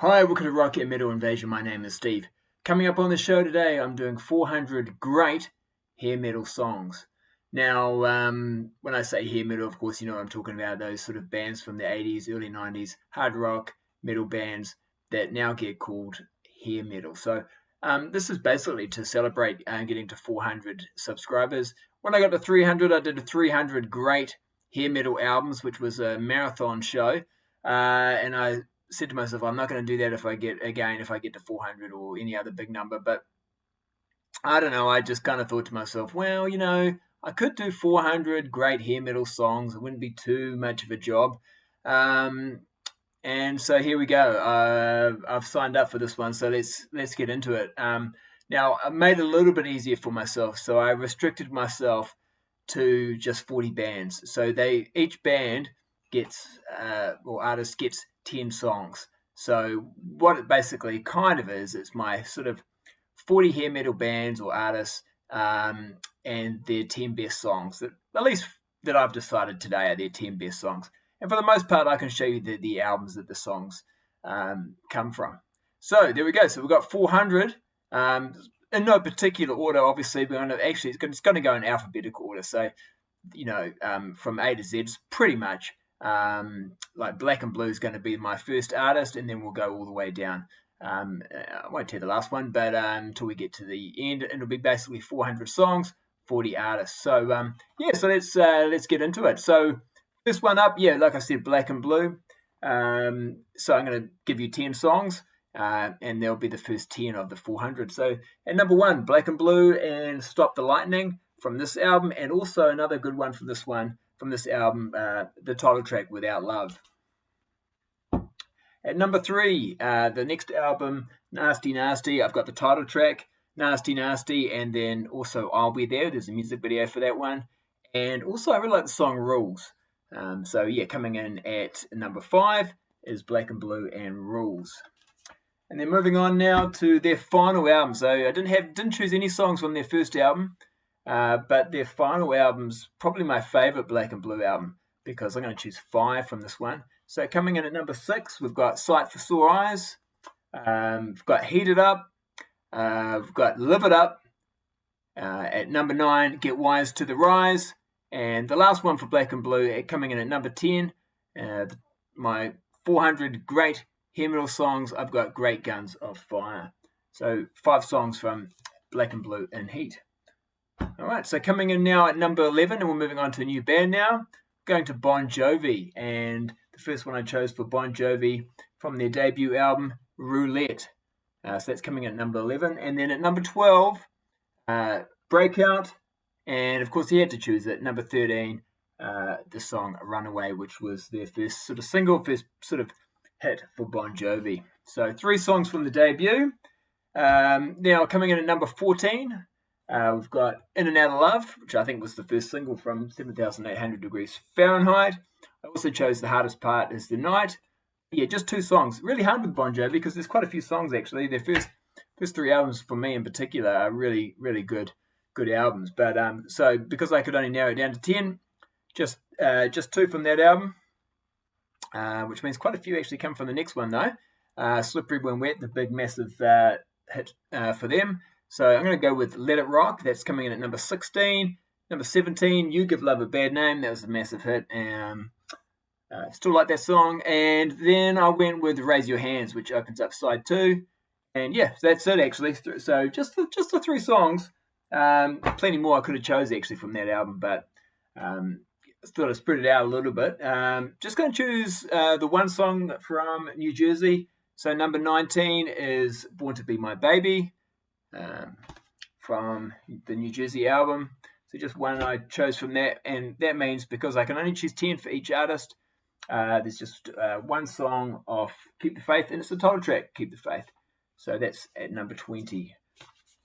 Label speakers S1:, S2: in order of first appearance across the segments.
S1: Hi, welcome to Rocket Metal Invasion. My name is Steve. Coming up on the show today, I'm doing 400 great hair metal songs. Now, when I say hair metal, of course, you know I'm talking about those sort of bands from the 80s, early 90s, hard rock metal bands that now get called hair metal. So, this is basically to celebrate getting to 400 subscribers. When I got to 300, I did a 300 great hair metal albums, which was a marathon show. And I said to myself, I'm not going to do that if I get to 400 or any other big number. But I don't know. I just kind of thought to myself, well, I could do 400 great hair metal songs. It wouldn't be too much of a job. Um, and so here we go. I've signed up for this one. So let's get into it. Now I made it a little bit easier for myself. So I restricted myself to just 40 bands. So each band gets or artist gets 10 songs. So what it basically kind of is, it's my sort of 40 hair metal bands or artists, and their 10 best songs that at least that I've decided today are their 10 best songs. And for the most part, I can show you the albums that the songs come from. So there we go. So we've got 400. In no particular order, obviously. It's going to go in alphabetical order. So from A to Z, it's pretty much like Black and Blue is going to be my first artist, and then we'll go all the way down. I won't tell the last one, but until we get to the end, it'll be basically 400 songs, 40 artists. So so let's get into it. So first one up, like I said, Black and Blue. So I'm going to give you 10 songs, and they'll be the first 10 of the 400. So at number 1, Black and Blue and Stop the Lightning from this album, and also another good one from this album, the title track, Without Love. At number 3, the next album, Nasty Nasty, I've got the title track, Nasty Nasty, and then also I'll Be There. There's a music video for that one. And also I really like the song Rules. Coming in at number 5 is Black and Blue and Rules. And then moving on now to their final album. So I didn't choose any songs from their first album, but their final album's probably my favorite Black and Blue album, because I'm going to choose 5 from this one. So coming in at number 6, we've got Sight for Sore Eyes. We've got Heat It Up. We've got Live It Up. At number 9, Get Wise to the Rise. And the last one for Black and Blue, coming in at number 10, my 400 great hair metal songs, I've got Great Guns of Fire. So 5 songs from Black and Blue and Heat. All right, so coming in now at number 11, and we're moving on to a new band now, going to Bon Jovi. And the first one I chose for Bon Jovi from their debut album, Roulette. So that's coming in at number 11. And then at number 12, Breakout. And of course, he had to choose it. Number 13, the song Runaway, which was their first sort of hit for Bon Jovi. So 3 songs from the debut. Now coming in at number 14, we've got In and Out of Love, which I think was the first single from 7,800 Degrees Fahrenheit. I also chose The Hardest Part Is the Night. Yeah, just 2 songs. Really hard with Bon Jovi because there's quite a few songs actually. Their first 3 albums for me in particular are really, really good albums. But so because I could only narrow it down to 10, just 2 from that album, which means quite a few actually come from the next one though. Slippery When Wet, the big massive hit for them. So I'm going to go with Let It Rock. That's coming in at number 16. Number 17, You Give Love a Bad Name. That was a massive hit. Still like that song. And then I went with Raise Your Hands, which opens up side 2. And yeah, that's it actually. So just the 3 songs. Plenty more I could have chose actually from that album, but thought I'd spread it out a little bit. Just going to choose the one song from New Jersey. So number 19 is Born to Be My Baby. From the New Jersey album. So just one I chose from that, and that means because I can only choose 10 for each artist, there's just one song off Keep the Faith, and it's the title track, Keep the Faith. So that's at number 20.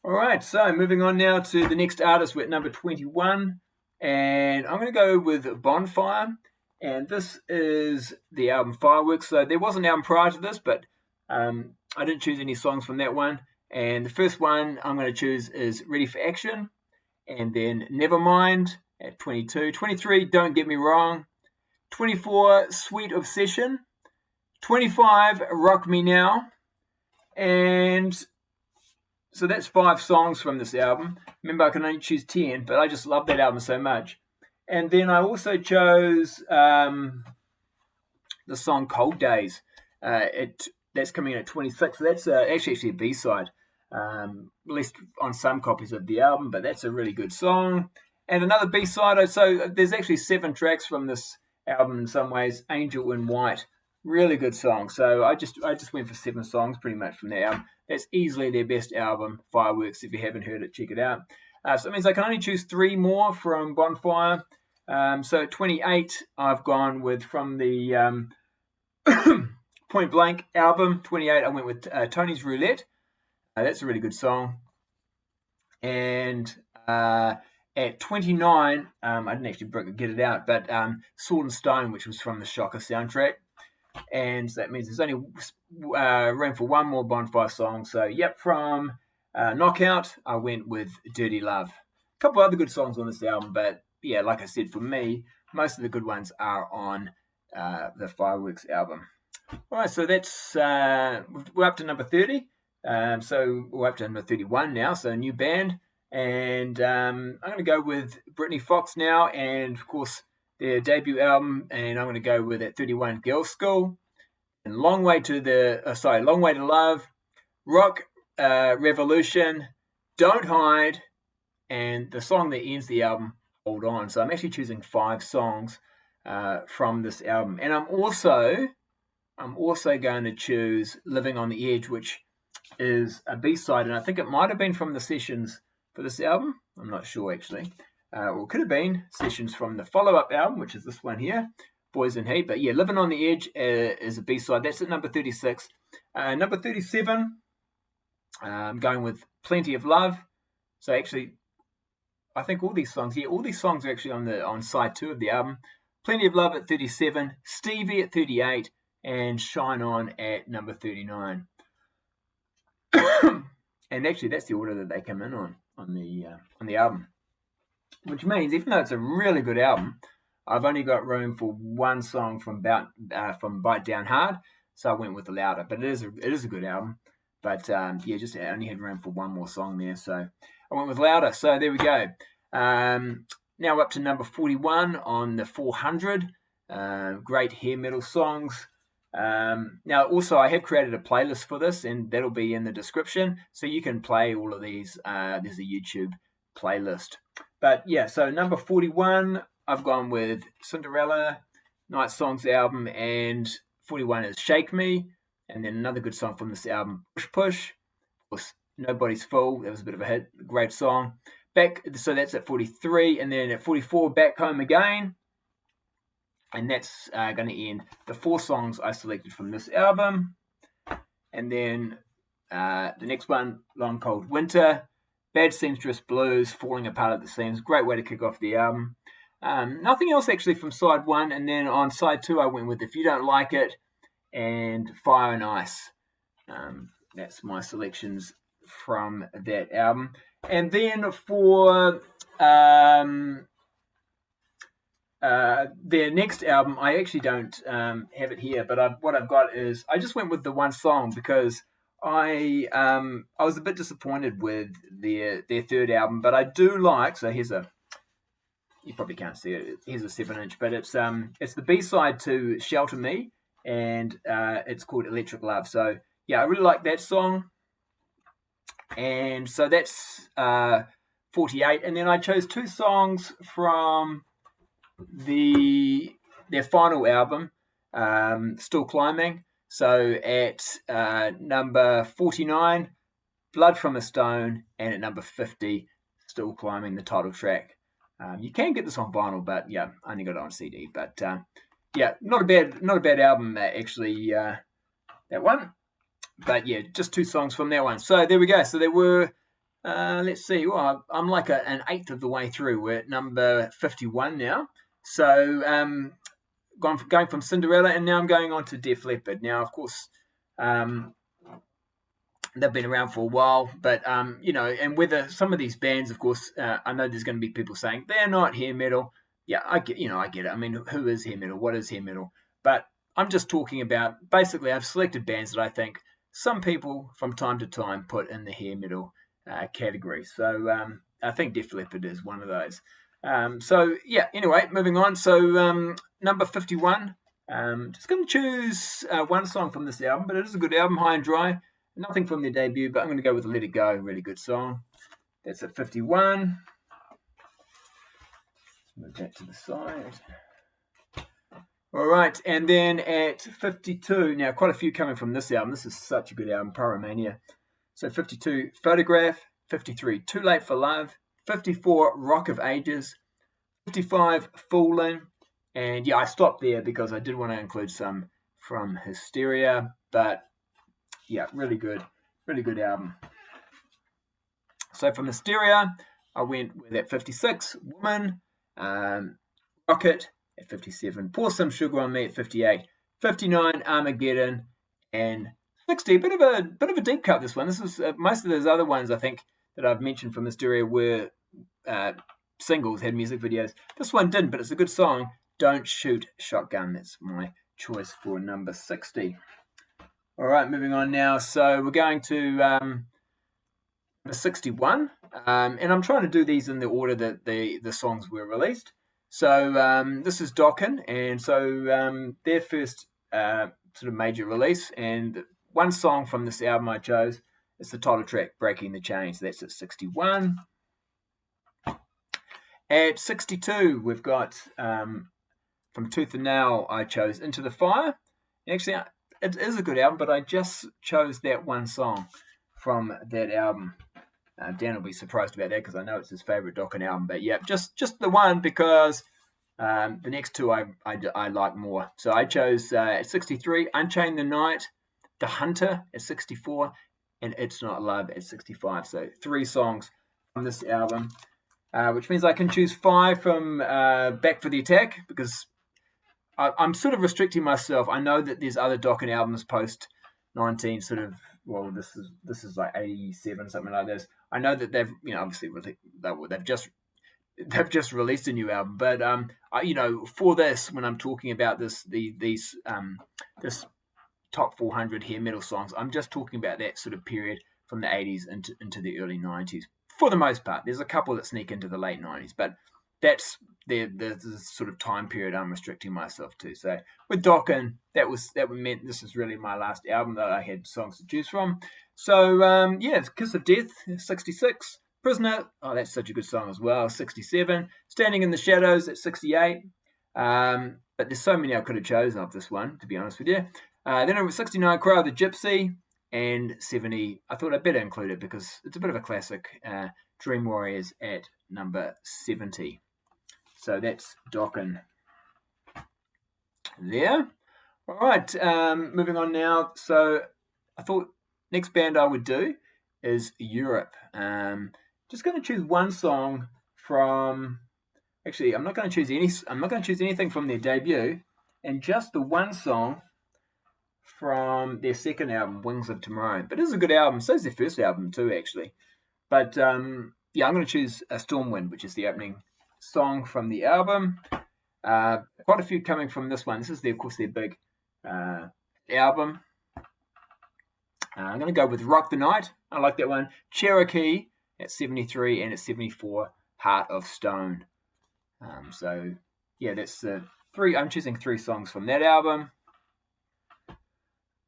S1: All right, so moving on now to the next artist. We're at number 21, and I'm going to go with Bonfire, and this is the album Fireworks. So there was an album prior to this, but I didn't choose any songs from that one. And the first one I'm going to choose is Ready for Action, and then Nevermind at 22. 23, Don't Get Me Wrong. 24, Sweet Obsession. 25, Rock Me Now. And so that's 5 songs from this album. Remember, I can only choose 10, but I just love that album so much. And then I also chose the song Cold Days. That's coming in at 26. So that's actually a B-side, released on some copies of the album, but that's a really good song. And another B-side, so there's actually 7 tracks from this album in some ways. Angel in White, really good song. So I just went for 7 songs pretty much from that album. That's easily their best album, Fireworks. If you haven't heard it, check it out. So it means I can only choose 3 more from Bonfire. So at 28, I've gone with from the Point Blank album. 28, I went with Tony's Roulette. That's a really good song. And at 29, I didn't actually get it out, but Sword and Stone, which was from the Shocker soundtrack. And so that means there's only room for 1 more Bonfire song. So, yep, from Knockout, I went with Dirty Love. A couple other good songs on this album, but yeah, like I said, for me, most of the good ones are on the Fireworks album. All right, so that's we're up to number 30. So we're up to number 31 now, so a new band. And I'm going to go with Britny Fox now, and of course their debut album, and I'm going to go with at 31 Girls School, and Long Way to Love, Rock Revolution, Don't Hide, and the song that ends the album, Hold On. So I'm actually choosing 5 songs from this album, and I'm also going to choose Living on the Edge, which is a B-side, and I think it might have been from the sessions for this album. I'm not sure actually. Or it could have been sessions from the follow-up album, which is this one here, Boys in Heat. But yeah, Living on the Edge is a B-side. That's at number 36. Number 37, I'm going with Plenty of Love. So actually, I think all these songs are actually on side 2 of the album. Plenty of Love at 37, Stevie at 38, and Shine On at number 39. And actually, that's the order that they come in on the album. Which means, even though it's a really good album, I've only got room for 1 song from Bite Down Hard, so I went with Louder. But it is a good album. But I only had room for 1 more song there, so I went with Louder. So there we go. Now up to number 41 on the 400. Great hair metal songs. Now also I have created a playlist for this, and that'll be in the description, so you can play all of these. There's a YouTube playlist. But yeah, so number 41, I've gone with Cinderella, Night Songs album, and 41 is Shake Me, and then another good song from this album, Push Push. Of course, Nobody's Fool, that was a bit of a hit, great song. So that's at 43, and then at 44, Back Home Again. And that's going to end the 4 songs I selected from this album. And then the next one, Long Cold Winter, Bad Seamstress Blues, Falling Apart at the Seams. Great way to kick off the album. Nothing else actually from side 1. And then on side 2, I went with If You Don't Like It and Fire and Ice. That's my selections from that album. And then for their next album, I actually don't have it here, but what I've got is I just went with the 1 song because I was a bit disappointed with their 3rd album, but I do like. So you probably can't see it. Here's a 7-inch, but it's the B-side to Shelter Me, and it's called Electric Love. So yeah, I really like that song, and so that's 48. And then I chose 2 songs from their final album, Still Climbing. So at number 49, Blood from a Stone, and at number 50, Still Climbing, the title track. You can get this on vinyl, but yeah, I only got it on CD. But yeah, not a bad album actually, that one. But yeah, just 2 songs from that one. So there we go. So there were, let's see, well, I'm like an 1/8 of the way through. We're at number 51 now. So going from Cinderella, and now I'm going on to Def Leppard. Now, of course, they've been around for a while, but and whether some of these bands, of course, I know there's going to be people saying they're not hair metal. Yeah, I get it. I mean, who is hair metal? What is hair metal? But I'm just talking about, basically, I've selected bands that I think some people from time to time put in the hair metal category. So I think Def Leppard is one of those. So yeah, anyway, moving on. So number 51. Just going to choose one song from this album, but it is a good album, High and Dry. Nothing from their debut, but I'm going to go with Let It Go, really good song. That's at 51. Move that to the side. All right, and then at 52, now quite a few coming from this album. This is such a good album, Pyromania. So 52, Photograph. 53, Too Late for Love. 54, Rock of Ages. 55, Foolin'. And yeah, I stopped there because I did want to include some from Hysteria, but yeah, really good album. So from Hysteria, I went with at 56, Woman. Rocket at 57, Pour Some Sugar on Me at 58, 59, Armageddon, and 60. A bit of a deep cut. This one. This is most of those other ones I think that I've mentioned from Hysteria were singles, had music videos. This one didn't, but it's a good song. Don't Shoot Shotgun. That's my choice for number 60. All right, moving on now. So we're going to number 61, and I'm trying to do these in the order that the songs were released. So this is Dokken, and so their first sort of major release, and one song from this album I chose is the title track, Breaking the Chain. So that's at 61. At 62, we've got from Tooth and Nail, I chose Into the Fire. Actually, it is a good album, but I just chose that one song from that album. Dan will be surprised about that because I know it's his favourite Dokken album. But yeah, just the one because the next two I like more. So I chose at 63, Unchain the Night, The Hunter at 64, and It's Not Love at 65. So 3 songs from this album, which means I can choose 5 from Back for the Attack because I'm sort of restricting myself. I know that there's other Dokken albums post 19 sort of. Well, this is like 87, something like this. I know that they've, obviously they've just released a new album, but for this, when I'm talking about this top 400 hair metal songs, I'm just talking about that sort of period from the 80s into the early 90s. For the most part, there's a couple that sneak into the late 90s, but that's the sort of time period I'm restricting myself to. So with Dokken, that meant this is really my last album that I had songs to choose from. So Kiss of Death, 66. Prisoner, oh, that's such a good song as well, 67. Standing in the Shadows at 68. But there's so many I could have chosen of this one, to be honest with you. Then it was 69, Cry of the Gypsy, and 70. I thought I'd better include it because it's a bit of a classic. Dream Warriors at number 70. So that's Dokken there. All right, moving on now. So I thought next band I would do is Europe. Just going to choose one song from. Actually, I'm not going to choose anything from their debut, and just the one song from their second album, Wings of Tomorrow. But it is a good album. So is their first album too, actually. But I'm going to choose Stormwind, which is the opening song from the album. Quite a few coming from this one. This is, of course, their big album. I'm going to go with Rock the Night. I like that one. Cherokee at 73, and at 74, Heart of Stone. So, yeah, that's 3. I'm choosing 3 songs from that album.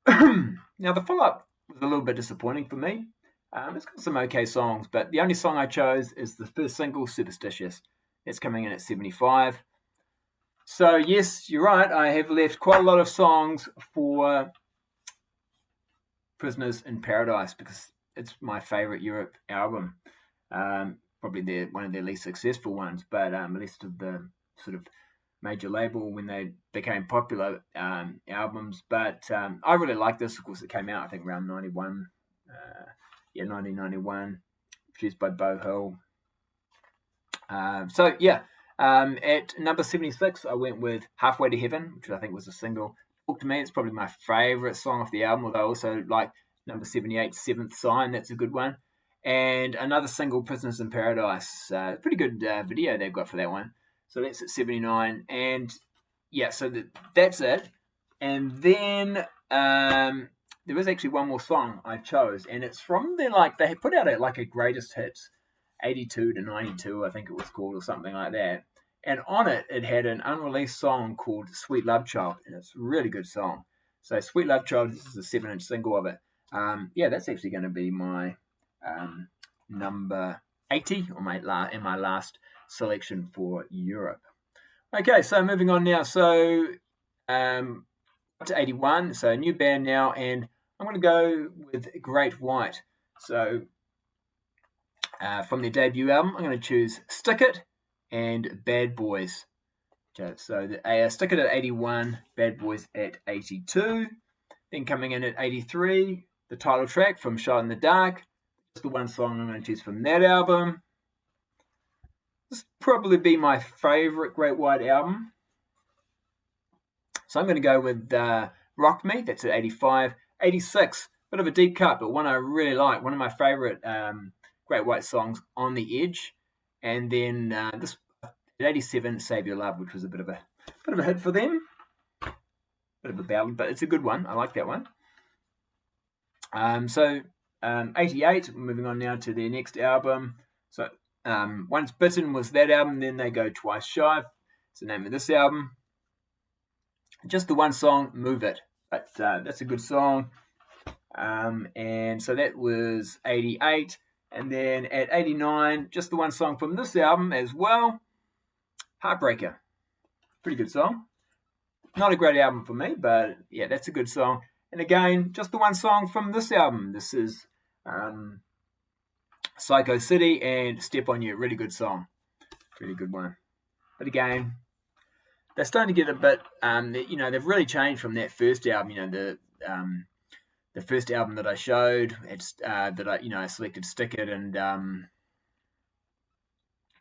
S1: Now, the follow-up was a little bit disappointing for me. It's got some okay songs, but the only song I chose is the first single, Superstitious. It's coming in at 75. So, yes, you're right. I have left quite a lot of songs for Prisoners in Paradise because it's my favourite Europe album. Probably one of their least successful ones, but at least of the sort of major label when they became popular albums. But I really like this. Of course, it came out, I think, around 91. 1991, produced by Beau Hill. At number 76, I went with Halfway to Heaven, which I think was a single. Talk to Me, it's probably my favourite song off the album, although I also like number 78, Seventh Sign, that's a good one. And another single, Prisoners in Paradise. Pretty good video they've got for that one. So that's at 79. And yeah, so that's it. And then there was actually one more song I chose, and it's from their, like, they put out a greatest hits 82 to 92, I think it was called, or something like that. And on it, it had an unreleased song called Sweet Love Child, and it's a really good song. So Sweet Love Child, this is a 7-inch single of it. Yeah, that's actually going to be my number 80 on my last selection for Europe. Okay, so moving on now. So up to 81, so a new band now, and I'm going to go with Great White. So from their debut album, I'm going to choose Stick It and Bad Boys. Okay, so Stick It at 81, Bad Boys at 82. Then coming in at 83, the title track from Shot in the Dark. That's the one song I'm going to choose from that album. This will probably be my favorite Great White album. So I'm going to go with Rock Me, that's at 85. 86, bit of a deep cut, but one I really like. One of my favorite Great White songs, On the Edge. And then this at 87, Save Your Love, which was a bit of a hit for them. Bit of a ballad, but it's a good one. I like that one. 88, moving on now to their next album. So Once Bitten was that album, then they go Twice Shy. It's the name of this album. Just the one song, Move It. That's a good song. And so that was 88. And then at 89, just the one song from this album as well, Heartbreaker. Pretty good song. Not a great album for me, but yeah, that's a good song. And again, just the one song from this album. This is Psycho City and Step On You. Really good song. Really good one. But again, they're starting to get a bit, they've really changed from that first album. The first album that I showed, I selected Stick It and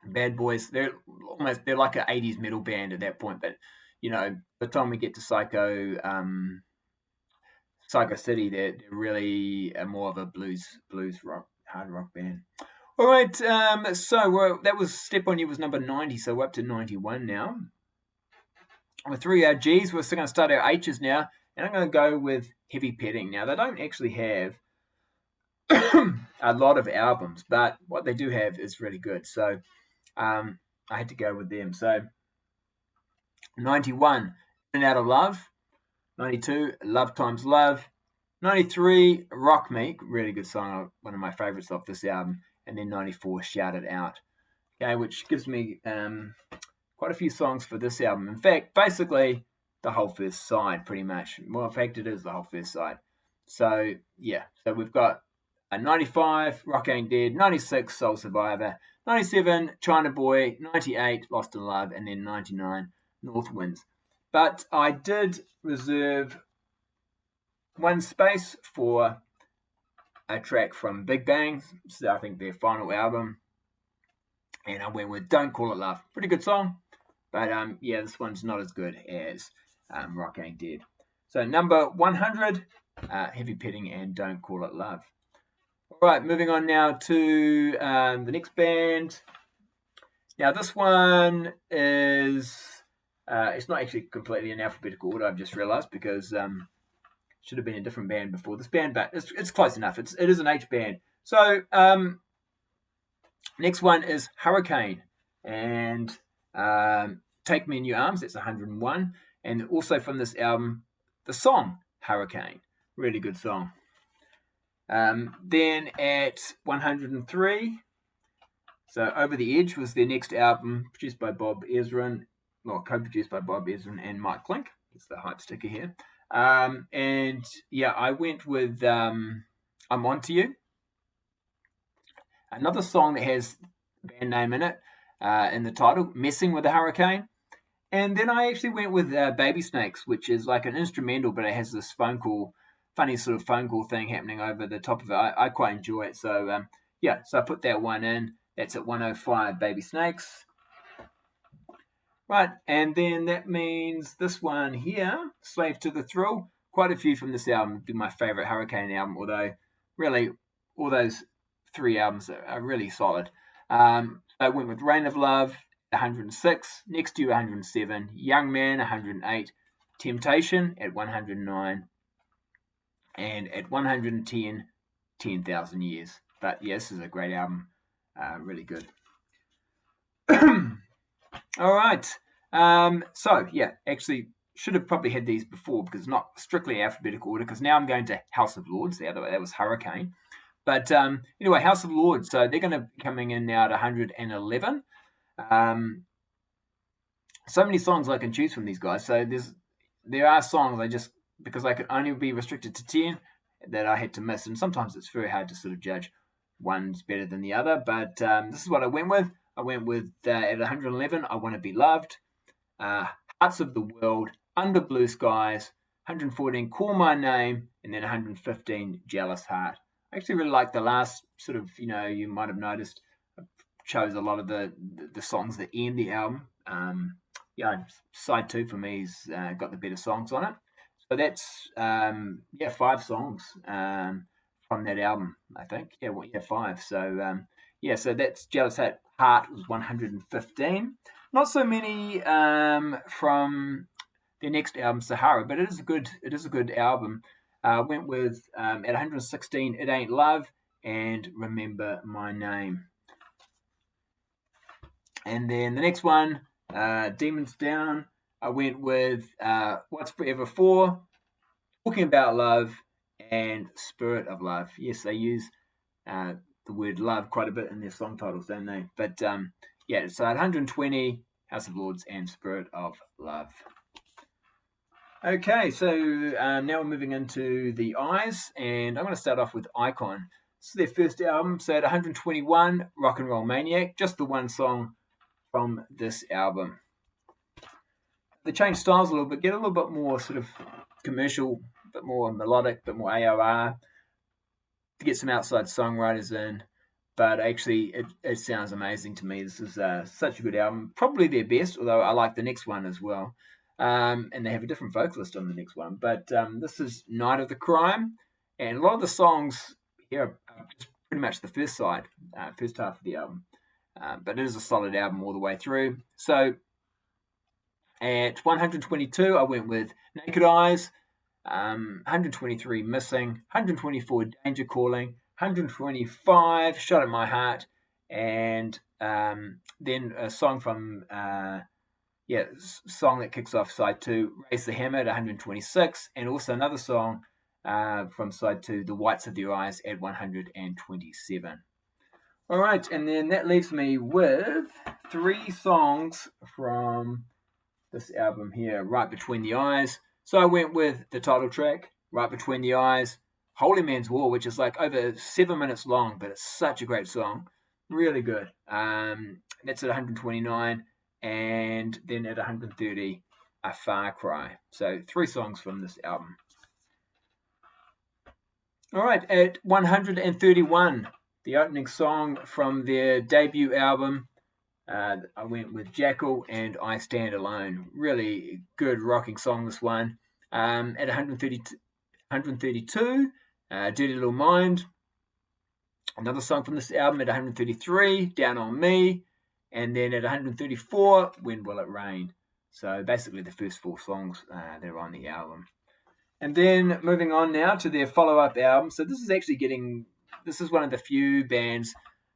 S1: Bad Boys. They're like an 80s metal band at that point. But by the time we get to Psycho City, they're really more of a blues rock, hard rock band. All right, so that was Step On You was number 90, so we're up to 91 now. With 3 G's, we're still going to start our H's now, and I'm going to go with Heavy Petting. Now, they don't actually have a lot of albums, but what they do have is really good. So I had to go with them. So 91, In and Out of Love. 92, Love Times Love. 93, Rock Me, really good song, one of my favorites off this album. And then 94, Shout It Out. Okay, which gives me quite a few songs for this album. In fact, basically the whole first side, pretty much. Well, in fact, it is the whole first side. So, yeah. So we've got a 95, Rock Ain't Dead. 96, Soul Survivor. 97, China Boy. 98, Lost in Love. And then 99, North Winds. But I did reserve one space for a track from Big Bang. So I think their final album. And I went with Don't Call It Love. Pretty good song. But yeah, this one's not as good as Rock Ain't Dead. So number 100, Heavy Petting and Don't Call It Love. All right, moving on now to the next band. Now this one is, it's not actually completely in alphabetical order, I've just realised, because should have been a different band before this band, but it's close enough. It is an H band. So next one is Hurricane and Take Me in Your Arms. That's 101. And also from this album, the song Hurricane. Really good song. Then at 103, so Over the Edge was their next album, produced by Bob Ezrin, well, co-produced by Bob Ezrin and Mike Klink. It's the hype sticker here. And yeah, I went with I'm Onto You. Another song that has the band name in it, in the title, Messing with the Hurricane. And then I actually went with Baby Snakes, which is like an instrumental, but it has this funny sort of phone call thing happening over the top of it. I quite enjoy it. So yeah, so I put that one in. That's at 105, Baby Snakes. Right, and then that means this one here, Slave to the Thrill. Quite a few from this album would be my favourite Hurricane album, although really all those 3 albums are really solid. I went with Rain of Love, 106, Next to You, 107, Young Man, 108, Temptation at 109, and at 110, 10,000 Years. But yeah, this is a great album, really good. All right. So yeah, actually should have probably had these before because it's not strictly alphabetical order. Because now I'm going to House of Lords. The other way that was Hurricane. But anyway, House of Lords. So they're going to be coming in now at 111. So many songs I can choose from these guys. So there are songs I just, because I could only be restricted to 10, that I had to miss. And sometimes it's very hard to sort of judge one's better than the other. But this is what I went with. I went with, at 111, I Want to Be Loved, Hearts of the World, Under Blue Skies, 114, Call My Name, and then 115, Jealous Heart. I actually really like the last sort of, you might have noticed, I chose a lot of the songs that end the album. Side 2 for me's got the better songs on it. So that's 5 songs from that album, I think. 5. So so that's Jealous Heart was 115. Not so many from their next album, Sahara, but it is a good album. Went with at 116, It Ain't Love, and Remember My Name. And then the next one, Demons Down, I went with What's Forever For, Talking About Love, and Spirit of Love. Yes, they use the word love quite a bit in their song titles, don't they? But so at 120, House of Lords and Spirit of Love. Okay, so now we're moving into the Eyes, and I'm going to start off with Icon. This is their first album, so at 121, Rock and Roll Maniac, just the one song from this album. They change styles a little bit, get a little bit more sort of commercial, a bit more melodic, a bit more AOR, to get some outside songwriters in. But actually, it sounds amazing to me. This is such a good album. Probably their best, although I like the next one as well. And they have a different vocalist on the next one. But this is Night of the Crime. And a lot of the songs here are pretty much the first side, first half of the album. But it is a solid album all the way through. So at 122, I went with Naked Eyes. 123, Missing. 124, Danger Calling. 125, Shot at My Heart. And then a song from song that kicks off side 2, Raise the Hammer at 126, and also another song from side 2, The Whites of Their Eyes at 127. All right, and then that leaves me with 3 songs from this album here, Right Between the Eyes. So I went with the title track, Right Between the Eyes, Holy Man's War, which is like over 7 minutes long, but it's such a great song. Really good. That's at 129. And then at 130, A Far Cry. So 3 songs from this album. All right, at 131, the opening song from their debut album, I went with Jackal and I Stand Alone. Really good rocking song, this one. At 132, Dirty Little Mind. Another song from this album at 133, Down on Me. And then at 134, When Will It Rain? So basically the first 4 songs that are on the album. And then moving on now to their follow-up album. So this is one of the few bands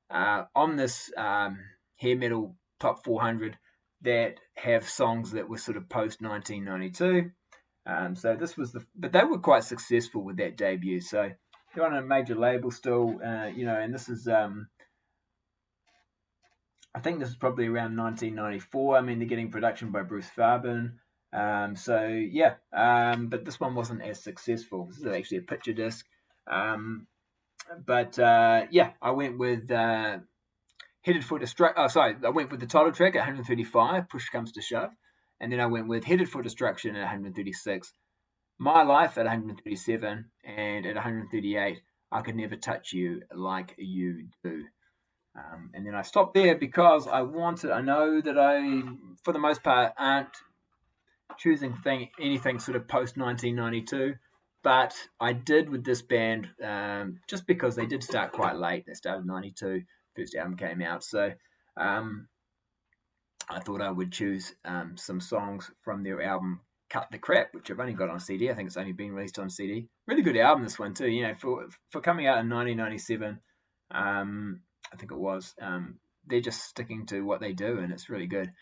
S1: on this hair metal top 400 that have songs that were sort of post 1992. So this was but they were quite successful with that debut. So they're on a major label still, and this is, I think this is probably around 1994. I mean, they're getting production by Bruce Fairbairn. But this one wasn't as successful. This is actually a picture disc. I went with Headed for Destruction. I went with the title track at 135, Push Comes to Shove. And then I went with Headed for Destruction at 136, My Life at 137, and at 138, I Could Never Touch You Like You Do. And then I stopped there because I know that I, for the most part, aren't choosing anything sort of post 1992, but I did with this band just because they did start quite late. They started in 92, first album came out, so I thought I would choose some songs from their album Cut the Crap, which I've only got on CD. I think it's only been released on CD. Really good album, this one too. You know, for coming out in 1997, I think it was. They're just sticking to what they do, and it's really good.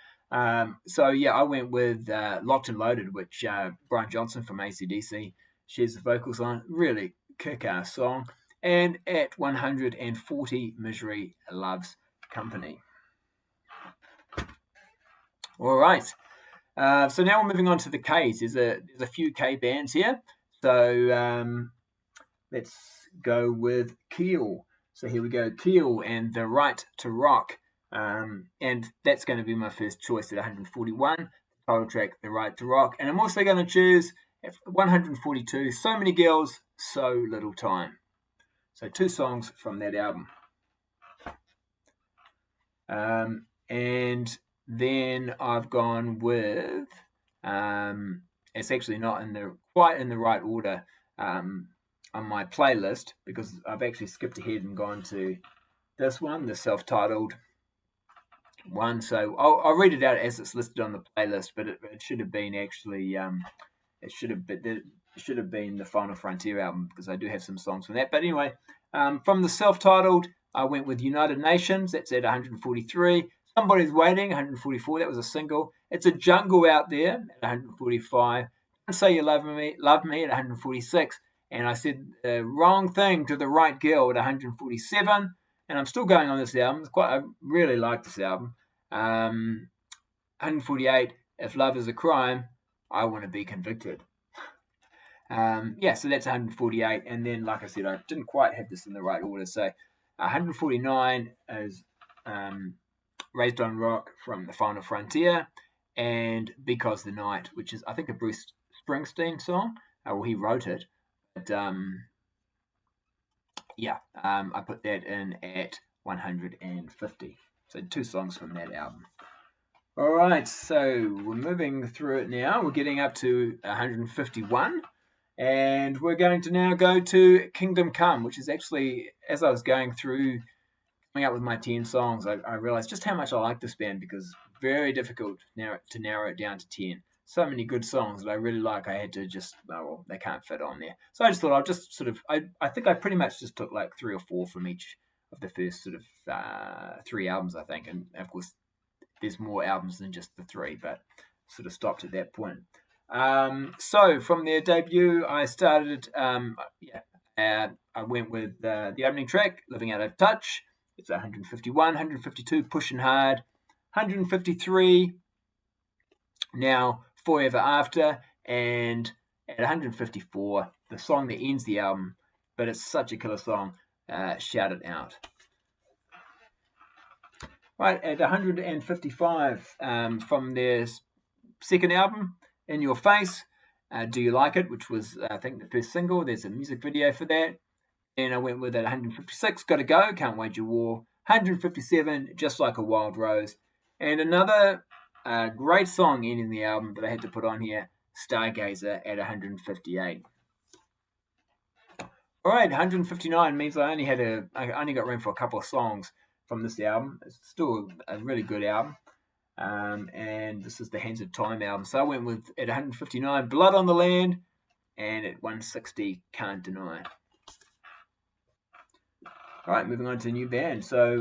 S1: So yeah, I went with Locked and Loaded, which Brian Johnson from AC/DC shares the vocals on. Really kick-ass song. And at 140, Misery Loves Company. All right. So now we're moving on to the Ks. There's a few K bands here. So let's go with Keel. So here we go, Keel and The Right to Rock. And that's going to be my first choice at 141. Title track, The Right to Rock. And I'm also going to choose at 142, So Many Girls, So Little Time. So 2 songs from that album. And then I've gone with, it's actually not quite in the right order on my playlist, because I've actually skipped ahead and gone to this one, the self-titled one. So I'll read it out as it's listed on the playlist, but it should have been actually, it should have been the Final Frontier album, because I do have some songs from that. But anyway, from the self-titled, I went with United Nations. That's at 143. Somebody's Waiting, 144. That was a single. It's a Jungle Out There at 145. Don't Say You Love Me at 146. And I said the wrong thing to the right girl at 147. And I'm still going on this album. I really like this album. 148. If Love Is a Crime, I Want to Be Convicted. Yeah, so that's 148. And then, like I said, I didn't quite have this in the right order. So 149 is Raised on Rock from The Final Frontier, and Because the Night, which is, I think, a Bruce Springsteen song. Well, he wrote it. But yeah, I put that in at 150. So 2 songs from that album. All right, so we're moving through it now. We're getting up to 151. And we're going to now go to Kingdom Come, which is actually, as I was going through, coming up with my 10 songs, I realized just how much I like this band, because very difficult to narrow it down to 10. So many good songs that I really like. I had to just, well, they can't fit on there. So I just thought I'll just sort of, I think I pretty much just took like 3 or 4 from each of the first sort of 3 albums, I think. And of course, there's more albums than just the 3, but sort of stopped at that point. So from their debut, I started, I went with the opening track, Living Out of Touch. It's 151, 152, Pushing Hard, 153, now Forever After, and at 154, the song that ends the album, but it's such a killer song, Shout It Out. Right, at 155, from their second album, In Your Face, Do You Like It, which was, I think, the first single. There's a music video for that. And I went with at 156, Gotta Go, Can't Wage Your War. 157, Just Like a Wild Rose. And another great song ending the album that I had to put on here, Stargazer, at 158. All right, 159 means I only got room for a couple of songs from this album. It's still a really good album. And this is the Hands of Time album. So I went with, at 159, Blood on the Land, and at 160, Can't Deny. All right, moving on to a new band. So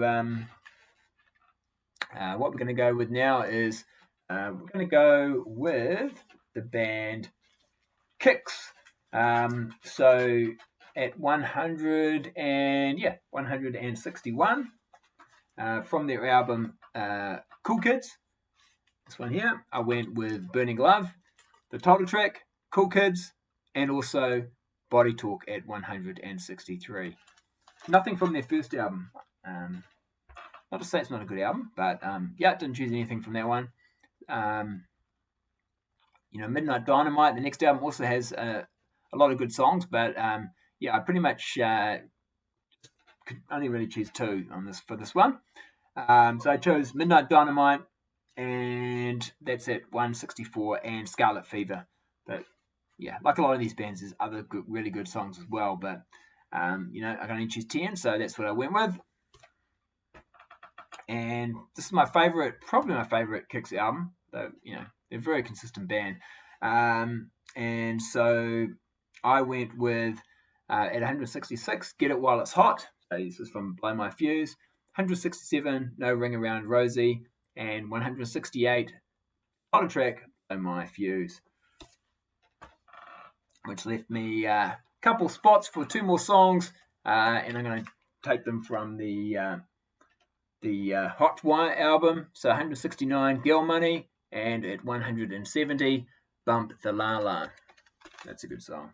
S1: what we're going to go with now is we're going to go with the band Kix. So at 161 from their album Cool Kids. This one here, I went with Burning Love, the title track, Cool Kids, and also Body Talk at 163. Nothing from their first album. Not to say it's not a good album, but yeah, didn't choose anything from that one. Midnight Dynamite, the next album, also has a lot of good songs, but yeah, I pretty much could only really choose 2 for this one. So I chose Midnight Dynamite, and that's at 164, and Scarlet Fever. But yeah, like a lot of these bands, there's other really good songs as well, but I can only choose 10, so that's what I went with. And this is probably my favorite Kix album. Though, they're a very consistent band. And so I went with, at 166, Get It While It's Hot. So this is from Blow My Fuse. 167, No Ring Around Rosie. And 168, Title Track, Blow My Fuse. Which left me a couple spots for two more songs. And I'm going to take them from the Hot Wire album. So 169, Girl Money. And at 170, Bump the La La. That's a good song.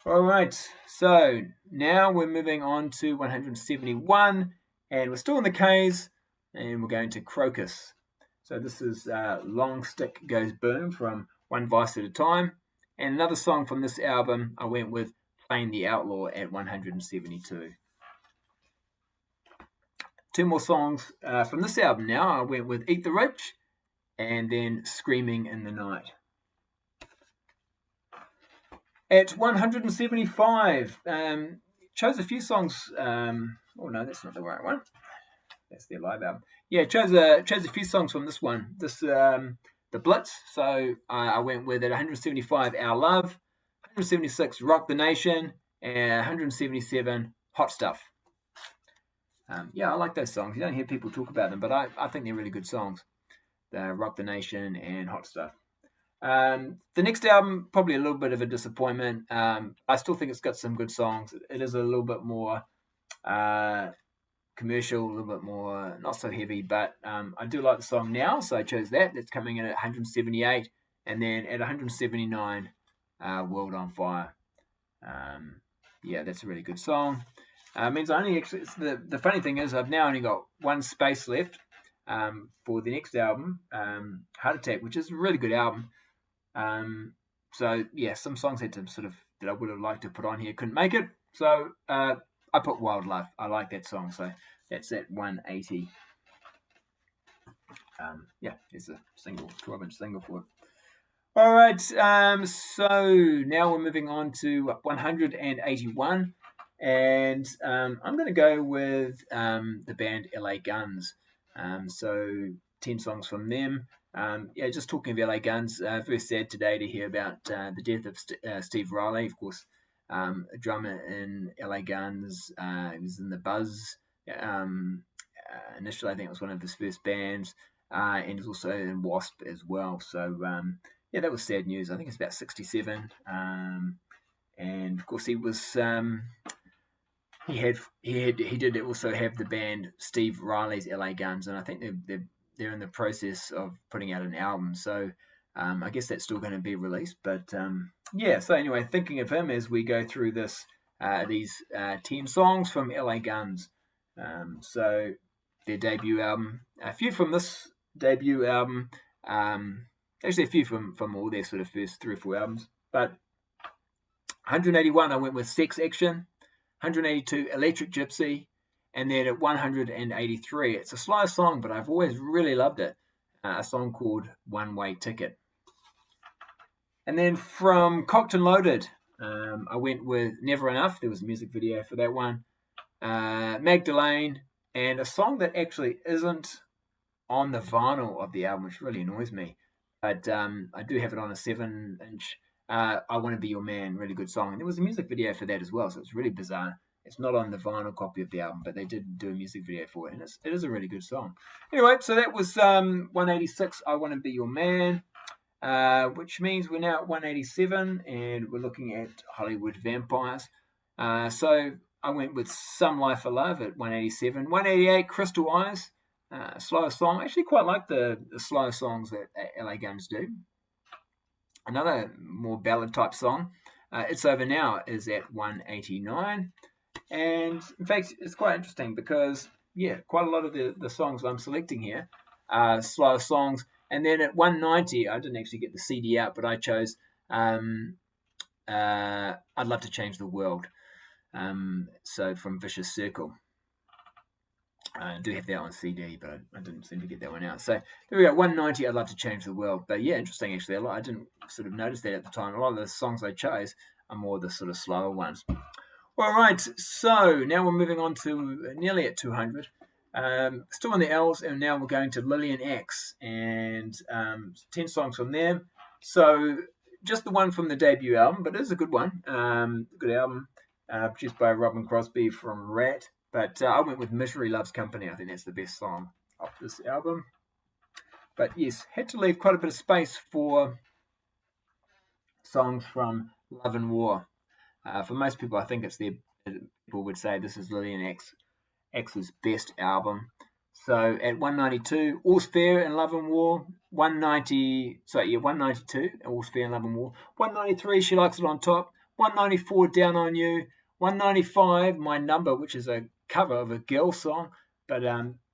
S1: All right, so now we're moving on to 171, and we're still in the K's, and we're going to Crocus. So this is Long Stick Goes Boom from One Vice at a Time. And another song from this album, I went with Playing the Outlaw at 172. Two more songs from this album now. I went with Eat the Rich and then Screaming in the Night. At 175, chose a few songs. Oh no, that's not the right one. That's their live album. Yeah, chose a few songs from this one. This the Blitz. So I went with at 175, Our Love, 176, Rock the Nation, and 177, Hot Stuff. Yeah, I like those songs. You don't hear people talk about them, but I think they're really good songs. Rock the Nation and Hot Stuff. The next album, probably a little bit of a disappointment. I still think it's got some good songs. It is a little bit more commercial, a little bit more not so heavy, but I do like the song Now, so I chose that. That's coming in at 178, and then at 179, World on Fire. Yeah, that's a really good song. Means I only actually. The funny thing is, I've now only got one space left for the next album, Heart Attack, which is a really good album. So yeah, some songs had to sort of that I would have liked to put on here couldn't make it. So I put Wildlife. I like that song, so that's at 180. Yeah, it's a single, 12-inch single for it. All right, so now we're moving on to 181, and I'm going to go with the band LA Guns. So 10 songs from them. Yeah, just talking of LA Guns, very sad today to hear about the death of Steve Riley, of course, a drummer in LA Guns. He was in the Buzz. Initially, I think it was one of his first bands, and he was also in Wasp as well. So, yeah, that was sad news. I think it's about 67. And of course, he was. He did also have the band Steve Riley's LA Guns, and I think they're in the process of putting out an album. So I guess that's still going to be released. But yeah, so anyway, thinking of him as we go through these 10 songs from LA Guns. So their debut album, a few from this debut album, actually a few from all their sort of first 3 or 4 albums. But 181, I went with Sex Action. 182, Electric Gypsy, and then at 183, it's a slow song, but I've always really loved it, a song called One Way Ticket. And then from Cocked and Loaded, I went with Never Enough. There was a music video for that one. Magdalene, and a song that actually isn't on the vinyl of the album, which really annoys me, but I do have it on a 7-inch. I Want to Be Your Man, really good song. And there was a music video for that as well, so it's really bizarre. It's not on the vinyl copy of the album, but they did do a music video for it, and it is a really good song. Anyway, so that was 186, I Want to Be Your Man, which means we're now at 187, and we're looking at Hollywood Vampires. So I went with Some Life for Love at 187. 188, Crystal Eyes, slower song. I actually quite like the slower songs that LA Guns do. Another more ballad type song, It's Over Now, is at 189. And in fact, it's quite interesting because, yeah, quite a lot of the songs I'm selecting here are slow songs. And then at 190, I didn't actually get the CD out, but I chose I'd Love to Change the World. So from Vicious Circle. I do have that on CD, but I didn't seem to get that one out. So there we go, 190, I'd Love to Change the World. But yeah, interesting actually. I didn't sort of notice that at the time. A lot of the songs I chose are more the sort of slower ones. All right, so now we're moving on to nearly at 200. Still in the L's, and now we're going to Lillian X, and 10 songs from them. So just the one from the debut album, but it is a good one. Good album, produced by Robin Crosby from Rat. But I went with Misery Loves Company. I think that's the best song off this album. But yes, had to leave quite a bit of space for songs from Love and War. For most people, I think people would say this is Lillian X's best album. So at 192, All's Fair in Love and War. 192, All's Fair in Love and War. 193, She Likes It on Top. 194, Down on You. 195, My Number, which is a cover of a girl song, but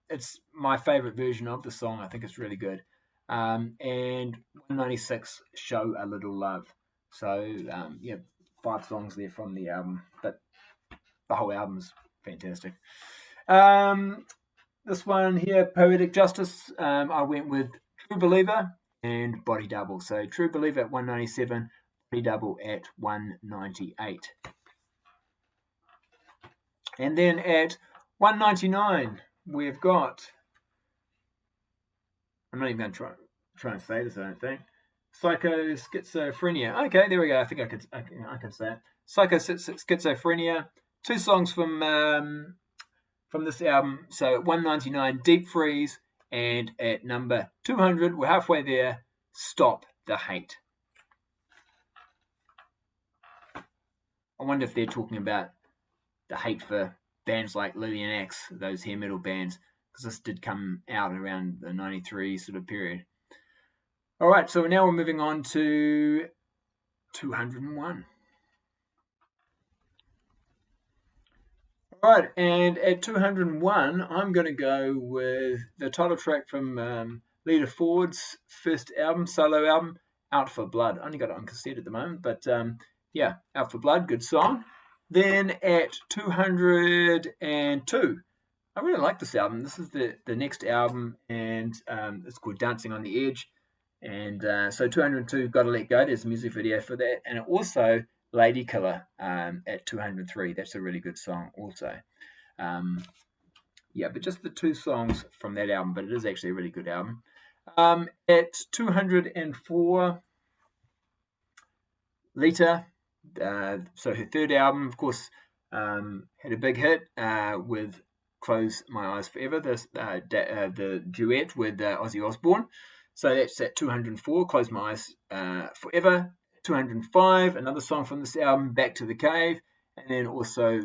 S1: it's my favorite version of the song. I think it's really good. And 196, Show a Little Love. So, 5 songs there from the album, but the whole album's fantastic. This one here, Poetic Justice, I went with True Believer and Body Double. So True Believer at 197, Body Double at 198. And then at 199, we've got, I'm not even going to try and say this, I don't think. Psycho-Schizophrenia. Okay, there we go. I think I can say it. Psycho-Schizophrenia. 2 songs from this album. So at 199, Deep Freeze, and at number 200, we're halfway there, Stop the Hate. I wonder if they're talking about the hate for bands like Lillian X, those hair metal bands, because this did come out around the 93 sort of period. All right, so now we're moving on to 201. All right, and at 201, I'm going to go with the title track from Lita Ford's first album, solo album, Out for Blood. I only got it on cassette at the moment, but Out for Blood, good song. Then at 202, I really like this album. This is the next album, and it's called Dancing on the Edge. And so 202, Gotta Let Go, there's a music video for that. And also Lady Killer at 203. That's a really good song also. But just the 2 songs from that album, but it is actually a really good album. At 204, Lita, so her third album, of course, had a big hit with Close My Eyes Forever, the duet with Ozzy Osbourne. So that's at 204, Close My Eyes Forever. 205, another song from this album, Back to the Cave. And then also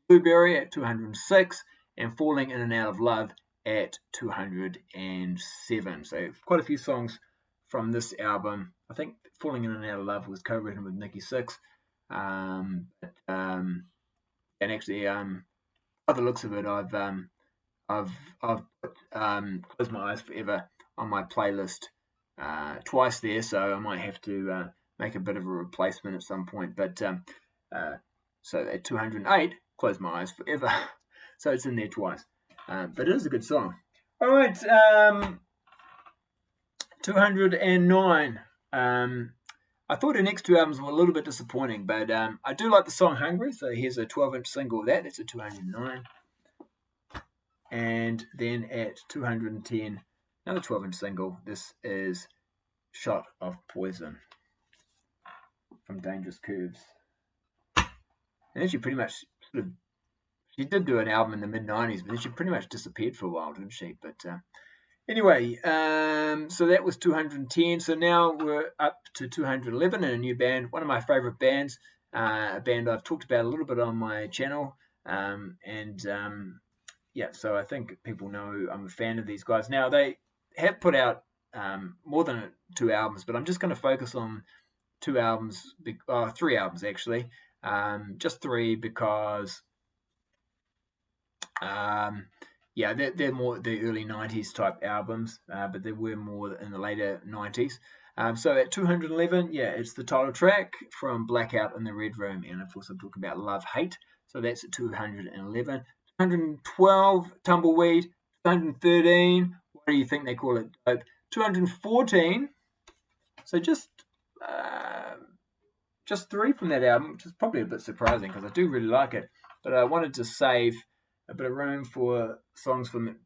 S1: Blueberry at 206, and Falling In and Out of Love at 207. So quite a few songs from this album. I think Falling In and Out of Love was co-written with Nikki Sixx. And actually, by the looks of it, I've put Close My Eyes Forever on my playlist twice there, so I might have to make a bit of a replacement at some point. But so at 208, Close My Eyes Forever. So it's in there twice. But it is a good song. All right, 209. I thought her next 2 albums were a little bit disappointing, but I do like the song Hungry, so here's a 12-inch single of that. That's a 209. And then at 210, another 12-inch single. This is Shot of Poison from Dangerous Curves. And then she pretty much she did do an album in the mid-90s, but then she pretty much disappeared for a while, didn't she? But anyway, so that was 210. So now we're up to 211 in a new band. One of my favorite bands, a band I've talked about a little bit on my channel. So I think people know I'm a fan of these guys. Now, they have put out more than 2 albums, but I'm just going to focus on 3 albums actually. Just 3 because they're more the early 90s type albums, but there were more in the later 90s. So at 211, it's the title track from Blackout in the Red Room, and of course I'm talking about Love Hate. So that's at 211. 212, Tumbleweed. 213, what do you think they call it? 214. So just 3 from that album, which is probably a bit surprising because I do really like it. But I wanted to save a bit of room for songs from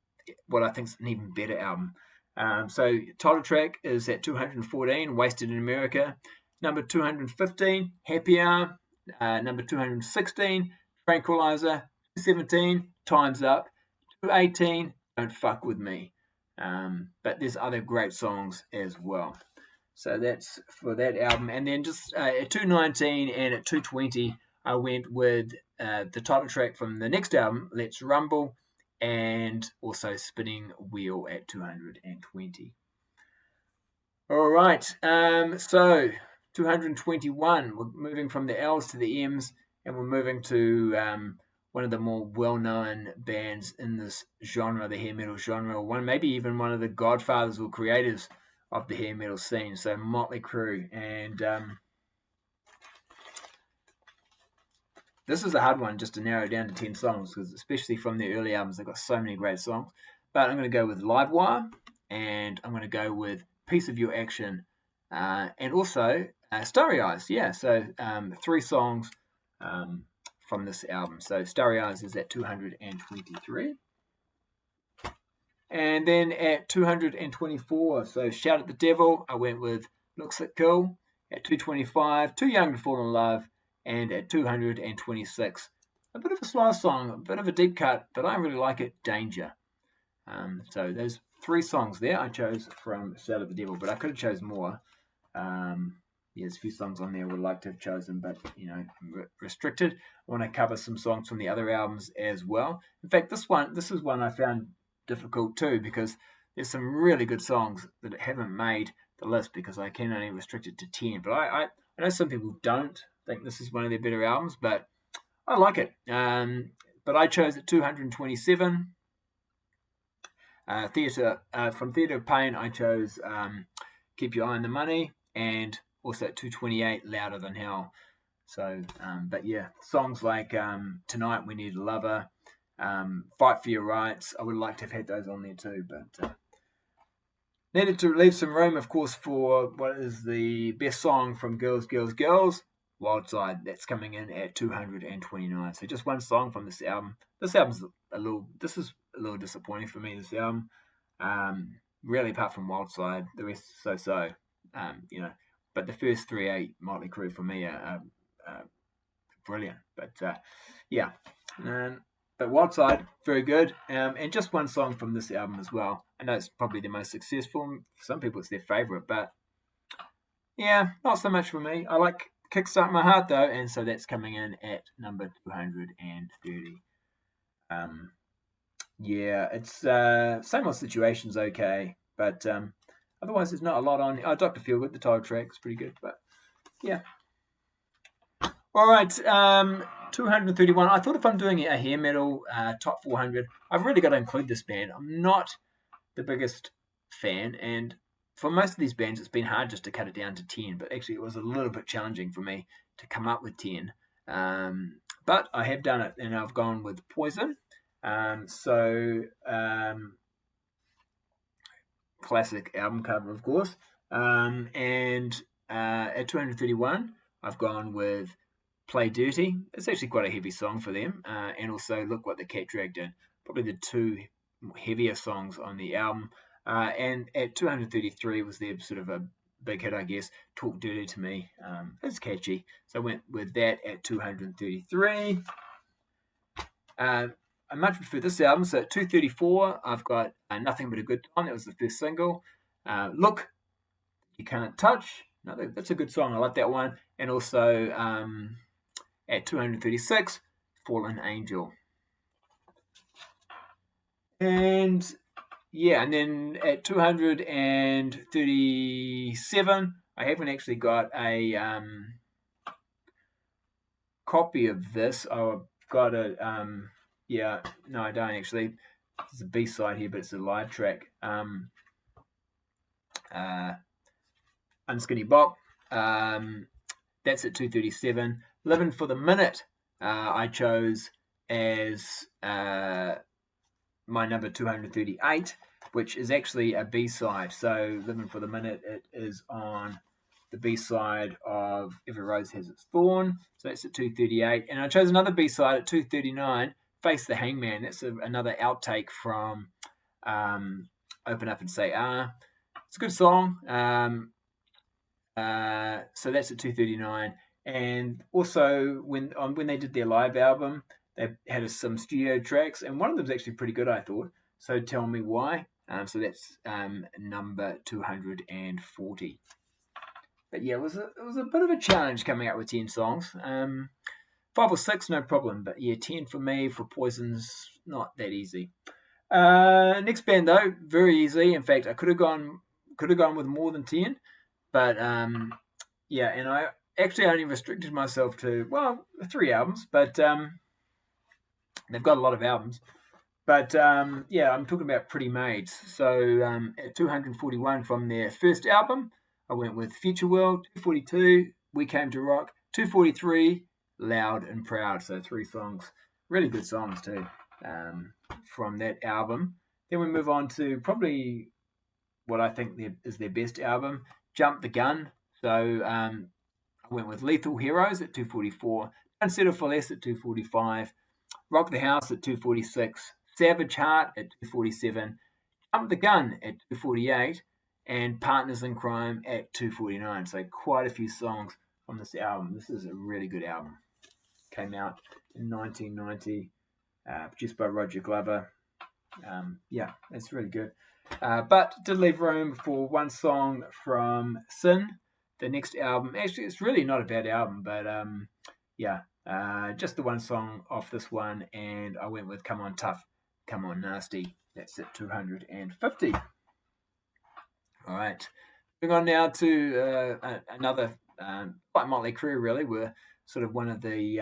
S1: what I think is an even better album. So title track is at 214, Wasted in America. Number 215, Happy Hour. Number 216, Tranquilizer. 217, Time's Up. 218, Don't Fuck With Me. But there's other great songs as well. So that's for that album. And then just at 219 and at 220, I went with the title track from the next album, Let's Rumble, and also Spinning Wheel at 220. All right, so 221, we're moving from the L's to the M's, and we're moving to one of the more well-known bands in this genre, the hair metal genre, maybe even one of the godfathers or creators of the hair metal scene, so Motley Crue. And this is a hard one just to narrow down to 10 songs, because especially from their early albums, they've got so many great songs. But I'm going to go with Livewire, and I'm going to go with Piece of Your Action, and also Starry Eyes. Yeah, so 3 songs from this album. So Starry Eyes is at 223. And then at 224, so Shout at the Devil, I went with Looks It Cool. At 225, Too Young to Fall in Love. And at 226, a bit of a slow song, a bit of a deep cut, but I really like it, Danger. So those 3 songs there I chose from Shout at the Devil, but I could have chosen more. There's a few songs on there I would like to have chosen, but I'm restricted. I want to cover some songs from the other albums as well. In fact, this is one I found difficult too, because there's some really good songs that haven't made the list because I can only restrict it to 10. But I know some people don't think this is one of their better albums, but I like it. But I chose at 227. From Theatre of Pain, I chose Keep Your Eye on the Money, and also at 228, Louder Than Hell. So, but yeah, songs like Tonight We Need a Lover, Fight for Your Rights, I would like to have had those on there too, but needed to leave some room, of course, for what is the best song from Girls, Girls, Girls, Wild Side. That's coming in at 229. So just one song from this album. This is a little disappointing for me, this album. Really, apart from Wild Side, the rest so. But the first 3 Motley Crue for me are brilliant. But yeah. But Wild Side, very good. And just one song from this album as well. I know it's probably the most successful. For some people, it's their favourite. But yeah, not so much for me. I like Kickstart My Heart, though. And so that's coming in at number 230. Yeah, it's Same Old Situation's okay. But otherwise, there's not a lot on. Dr. Feelgood, the title track, is pretty good. But yeah. All right, 231. I thought if I'm doing a hair metal top 400, I've really got to include this band. I'm not the biggest fan, and for most of these bands, it's been hard just to cut it down to 10, but actually it was a little bit challenging for me to come up with 10. But I have done it, and I've gone with Poison. Classic album cover, of course. And at 231, I've gone with Play Dirty. It's actually quite a heavy song for them. And also Look What the Cat Dragged In. Probably the 2 heavier songs on the album. And at 233 was their sort of a big hit, I guess, Talk Dirty to Me. It's catchy. So I went with that at 233. I much prefer this album. So at 234, I've got Nothing But a Good Time. That was the first single. Look, You Can't Touch. No, that's a good song. I like that one. And also at 236, Fallen Angel. And yeah, and then at 237, I haven't actually got a copy of this. I've got a no, I don't actually. There's a B-side here, but it's a live track. Unskinny Bop. That's at 237. Living for the Minute, I chose as my number 238, which is actually a B-side. So Living for the Minute, it is on the B-side of Every Rose Has Its Thorn. So that's at 238. And I chose another B-side at 239, Face the Hangman. That's another outtake from Open Up and Say it's a good song. So that's at 2:39. And also when they did their live album, they had some studio tracks, and one of them was actually pretty good, I thought. So Tell Me Why. So that's number 240. But yeah, it was a bit of a challenge coming up with 10 songs. 5 or 6, no problem. But yeah, 10 for me for Poison's not that easy. Next band though, very easy. In fact, I could have gone with more than 10, but yeah, and I actually only restricted myself to 3 albums, but they've got a lot of albums. But yeah, I'm talking about Pretty Maids. So at 241 from their first album, I went with Future World. 242, We Came to Rock. 243, Loud and Proud. So 3 songs, really good songs too, from that album. Then we move on to probably what I think is their best album, Jump the Gun. So I went with Lethal Heroes at 244, Don't Settle for Less at 245, Rock the House at 246, Savage Heart at 247, Jump the Gun at 248, and Partners in Crime at 249. So quite a few songs from this album. This is a really good album. Came out in 1990, produced by Roger Glover. Yeah, it's really good. But did leave room for one song from Sin, the next album. Actually, it's really not a bad album, but yeah, just the one song off this one, and I went with Come On Tough, Come On Nasty. That's at 250. All right. Moving on now to another, like Motley Crue, really, were sort of one of the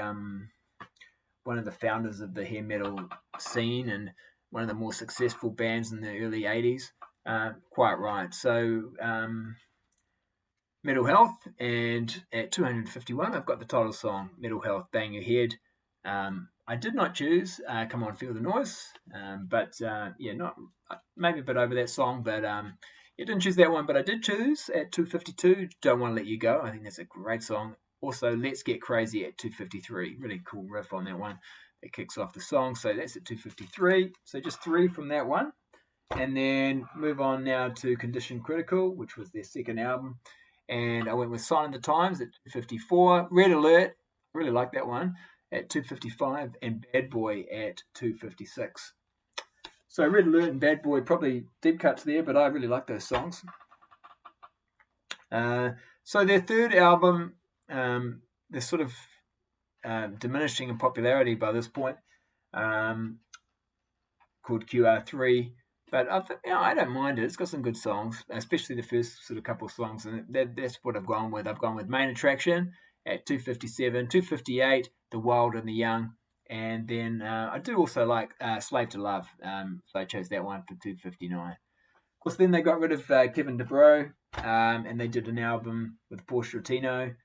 S1: founders of the hair metal scene and one of the more successful bands in the early 80s. Quite right. So Metal Health, and at 251, I've got the title song, Metal Health, Bang Your Head. I did not choose Come On Feel the Noise, but yeah, not maybe a bit over that song, but you didn't choose that one, but I did choose at 252, Don't Want to Let You Go. I think that's a great song. Also, Let's Get Crazy at 253. Really cool riff on that one that kicks off the song. So that's at 253. So just 3 from that one. And then move on now to Condition Critical, which was their second album. And I went with Sign of the Times at 254. Red Alert, really like that one, at 255. And Bad Boy at 256. So Red Alert and Bad Boy, probably deep cuts there, but I really like those songs. So their third album, they're sort of diminishing in popularity by this point, called QR3. But I don't mind it. It's got some good songs, especially the first sort of couple of songs, and that's what I've gone with. I've gone with Main Attraction at 257, 258, The Wild and the Young, and then I do also like Slave to Love, so I chose that one for 259. Of course, then they got rid of Kevin DuBrow, and they did an album with Porsche Rotino.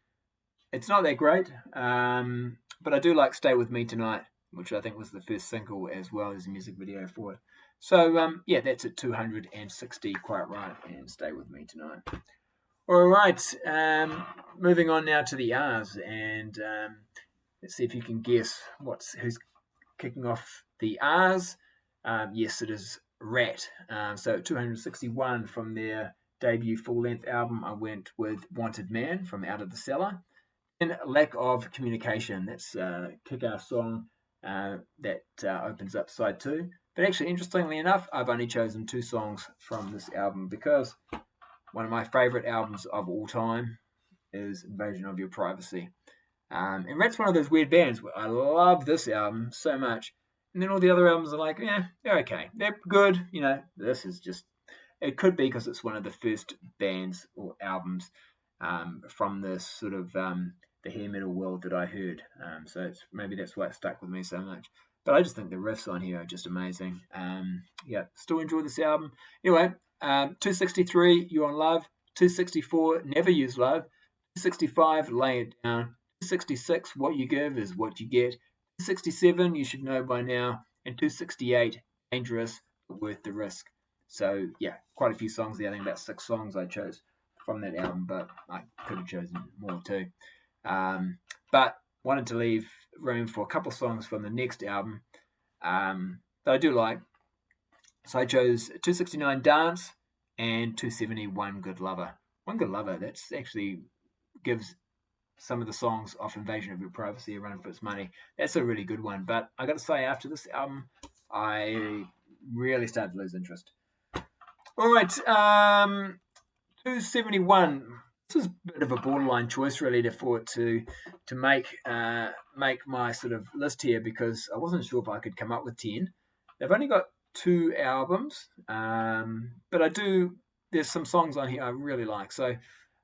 S1: It's not that great, but I do like Stay With Me Tonight, which I think was the first single as well as a music video for it. So, yeah, that's at 260, quite right, and Stay With Me Tonight. All right, moving on now to the R's, and let's see if you can guess who's kicking off the R's. Yes, it is Rat. So at 261 from their debut full-length album, I went with Wanted Man from Out of the Cellar. And Lack of Communication, that's a kick-ass song that opens up side 2. But actually, interestingly enough, I've only chosen 2 songs from this album because one of my favourite albums of all time is Invasion of Your Privacy. And Rat's one of those weird bands where I love this album so much, and then all the other albums are like, yeah, they're okay. They're good. You know, this is just, it could be because it's one of the first bands or albums from the sort of the hair metal world that I heard. So maybe that's why it stuck with me so much. But I just think the riffs on here are just amazing. Yeah, still enjoy this album. Anyway, 263, You're on Love. 264, Never Use Love. 265, Lay It Down. 266, What You Give Is What You Get. 267, You Should Know By Now. And 268, Dangerous, but Worth the Risk. So, yeah, quite a few songs there. I think about 6 songs I chose from that album, but I could have chosen more too. But wanted to leave room for a couple songs from the next album that I do like. So I chose 269 Dance and 271 Good Lover. One Good Lover, that's actually gives some of the songs off Invasion of Your Privacy a run for its money. That's a really good one. But I got to say, after this album, I really started to lose interest. All right, 271. This is a bit of a borderline choice, really, to make my sort of list here because I wasn't sure if I could come up with 10. They've only got 2 albums, but I do. There's some songs on here I really like, so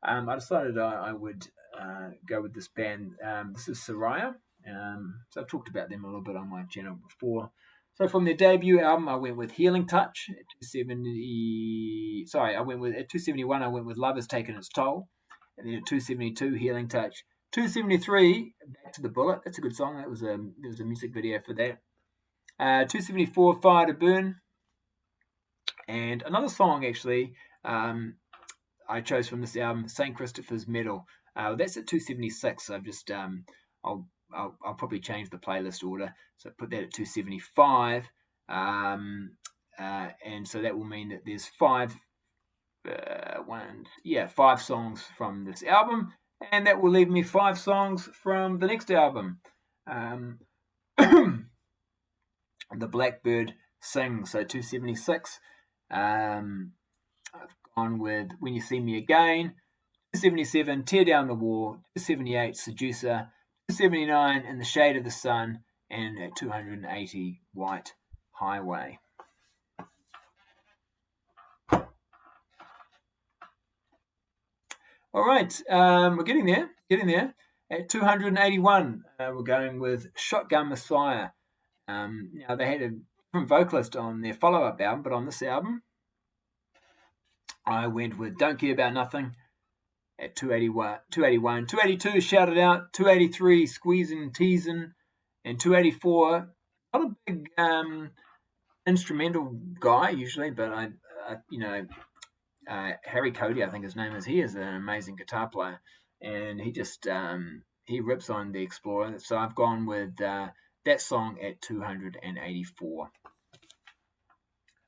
S1: I decided I would go with this band. This is Soraya. So I've talked about them a little bit on my channel before. So from their debut album, I went with Healing Touch at 270. Sorry, I went with at 271. I went with Love Has Taken Its Toll, and then at 272, Healing Touch. 273, Back to the Bullet. That's a good song. There was a music video for that. 274, Fire to Burn, and another song actually I chose from this album, St. Christopher's Medal. That's at 276. So I've just I'll probably change the playlist order. So put that at 275, and so that will mean that there's 5 songs from this album, and that will leave me 5 songs from the next album. The Blackbird Sings, so 276. I've gone with When You See Me Again. 277, Tear Down the Wall. 278, Seducer. 279, In the Shade of the Sun. And at 280, White Highway. All right, we're getting there. At 281, we're going with Shotgun Messiah. Now, they had a different vocalist on their follow-up album, but on this album, I went with Don't Care About Nothing at 281. 282, Shout It Out. 283, Squeezin' Teasin'. And 284, not a big instrumental guy usually, but Harry Cody, I think his name is. He is an amazing guitar player, and he just he rips on The Explorer. So I've gone with that song at 284.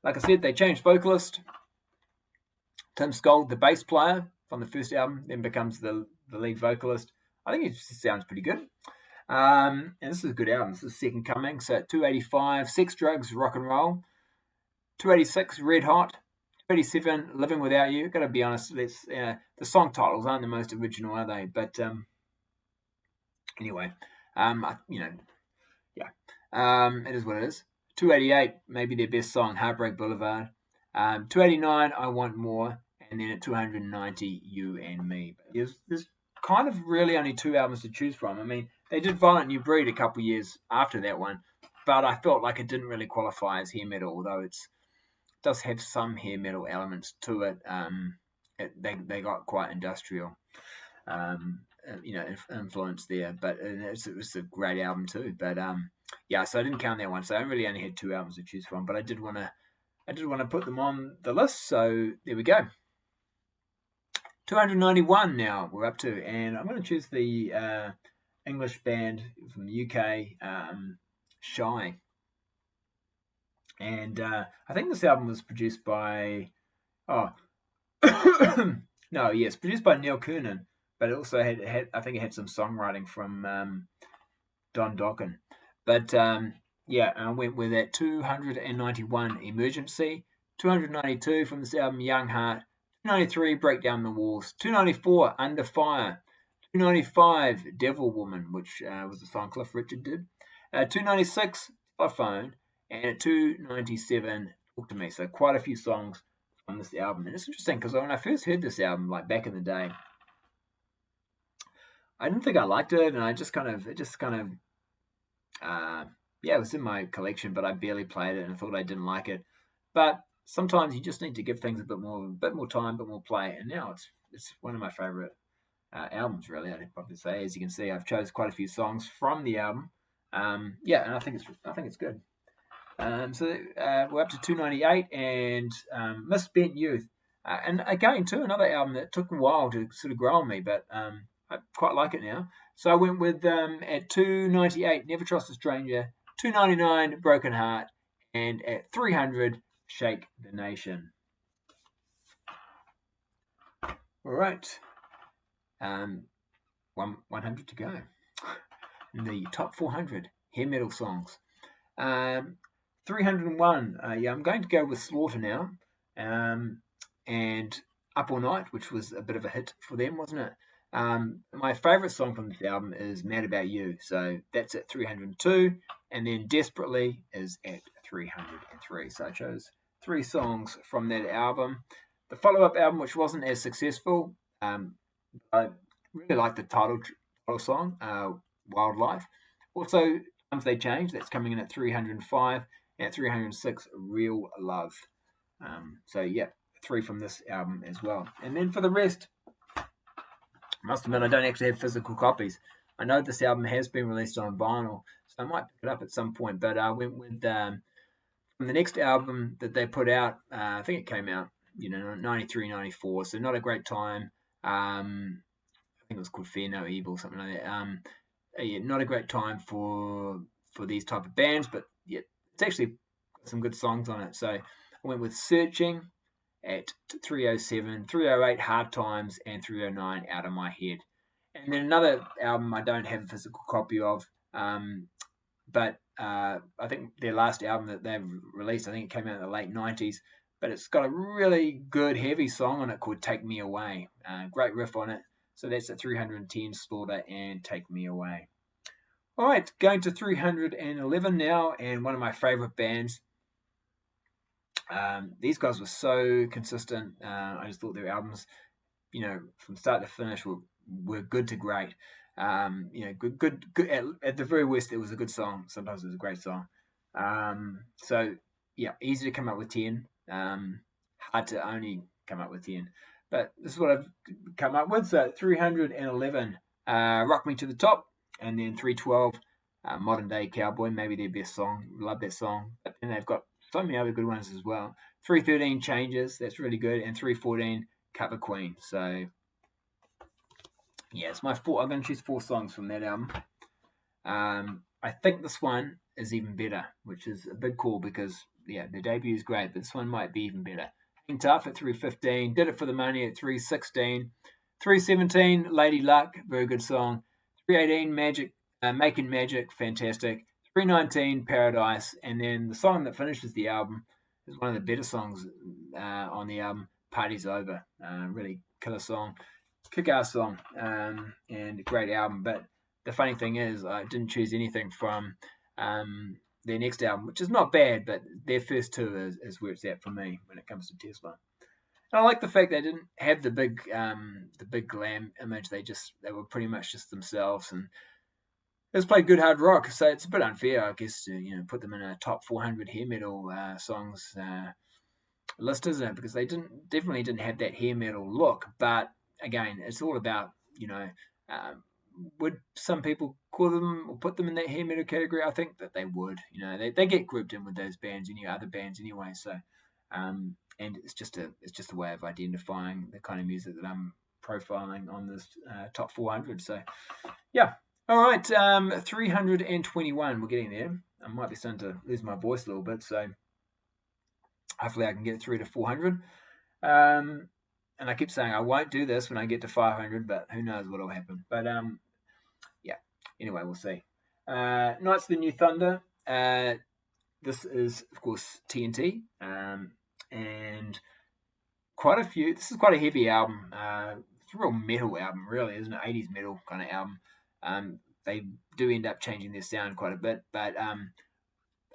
S1: Like I said, they changed vocalist. Tim Skold, the bass player from the first album, then becomes the lead vocalist. I think it sounds pretty good. And this is a good album. This is Second Coming. So at 285, Sex, Drugs, Rock and Roll. 286, Red Hot. 287, Living Without You. Got to be honest, the song titles aren't the most original, are they? But anyway, it is what it is. 288, maybe their best song, Heartbreak Boulevard. 289, I Want More. And then at 290, You and Me. There's kind of really only 2 albums to choose from. I mean, they did Violent New Breed a couple of years after that one, but I felt like it didn't really qualify as hair metal, although it does have some hair metal elements to it. They got quite industrial, influence there, but it was a great album too. But so I didn't count that one. So I really only had 2 albums to choose from, but I did want to put them on the list. So there we go. 291 now we're up to, and I'm going to choose the English band from the UK, Shy. And I think this album was produced by produced by Neil Kernon, but it also had I think it had some songwriting from Don Dokken. But I went with that. 291, Emergency. 292 from this album, Young Heart. 293, Break Down the Walls. 294, Under Fire. 295, Devil Woman, which was the song Cliff Richard did. 296, Telephone. And at 297, Talk to Me. So quite a few songs on this album. And it's interesting because when I first heard this album, like back in the day, I didn't think I liked it, and it was in my collection, but I barely played it, and I thought I didn't like it. But sometimes you just need to give things a bit more time, a bit more play, and now it's one of my favorite albums, really. I'd probably say, as you can see, I've chose quite a few songs from the album. And I think it's good. So we're up to 298, and Misspent Youth, and again too another album that took a while to sort of grow on me, but I quite like it now. So I went with at 298, Never Trust a Stranger. 299, Broken Heart, and at 300, Shake the Nation. All right. 100 to go. The top 400 hair metal songs. 301. Yeah, I'm going to go with Slaughter now. And Up All Night, which was a bit of a hit for them, wasn't it? My favourite song from this album is Mad About You. So that's at 302. And then Desperately is at 303. So I chose 3 songs from that album. The follow-up album, which wasn't as successful, I really like the title song, Wildlife. Also, Times They Change, that's coming in at 305. And at 306, Real Love. So, yeah, 3 from this album as well. And then for the rest, I must admit I don't actually have physical copies. I know this album has been released on vinyl, so I might pick it up at some point. But I went with from the next album that they put out, I think it came out, 93, 94, so not a great time. I think it was called Fear No Evil, something like that. Yeah, not a great time for these type of bands, but yeah, it's actually got some good songs on it. So I went with Searching at 307, 308 Hard Times, and 309 Out of My Head. And then another album I don't have a physical copy of, but I think their last album that they've released, I think it came out in the late 90s, but it's got a really good heavy song on it called Take Me Away. Great riff on it. So that's at 310, Slaughter and Take Me Away. All right, going to 311 now, and one of my favorite bands. These guys were so consistent. I just thought their albums, from start to finish were good to great. Good. At the very worst, it was a good song. Sometimes it was a great song. So yeah, easy to come up with 10. Hard to only come up with 10. But this is what I've come up with. So 311, Rock Me to the Top, and then 312, Modern Day Cowboy, maybe their best song. Love that song. And they've got so many other good ones as well. 313, Changes, that's really good, and 314, Cup of Queen. So yeah, it's my 4. I'm going to choose 4 songs from that album. I think this one is even better, which is a big call because the debut is great, but this one might be even better. Hang Tough at 315, Did It for the Money at 316, 317, Lady Luck, very good song. 318, Magic, Making Magic, fantastic. 319, Paradise, and then the song that finishes the album is one of the better songs on the album, Party's Over. Really killer song, kick-ass song, and great album. But the funny thing is, I didn't choose anything from their next album, which is not bad, but their first 2 is where it's at for me when it comes to Tesla. And I like the fact they didn't have the big glam image. They were pretty much just themselves, and they just played good hard rock. So it's a bit unfair, I guess, to put them in a top 400 hair metal songs list, isn't it? Because they definitely didn't have that hair metal look. But again, it's all about would some people call them or put them in that hair metal category? I think that they would. They get grouped in with those bands, other bands anyway. So, and it's just a way of identifying the kind of music that I'm profiling on this top 400. So, yeah. All right, 321. We're getting there. I might be starting to lose my voice a little bit, so hopefully I can get through to 400. And I keep saying I won't do this when I get to 500, but who knows what will happen. But yeah. Anyway, we'll see. Knights of the New Thunder. This is, of course, TNT, and quite a few. This is quite a heavy album. It's a real metal album, really, isn't it? 80s metal kind of album. They do end up changing their sound quite a bit, but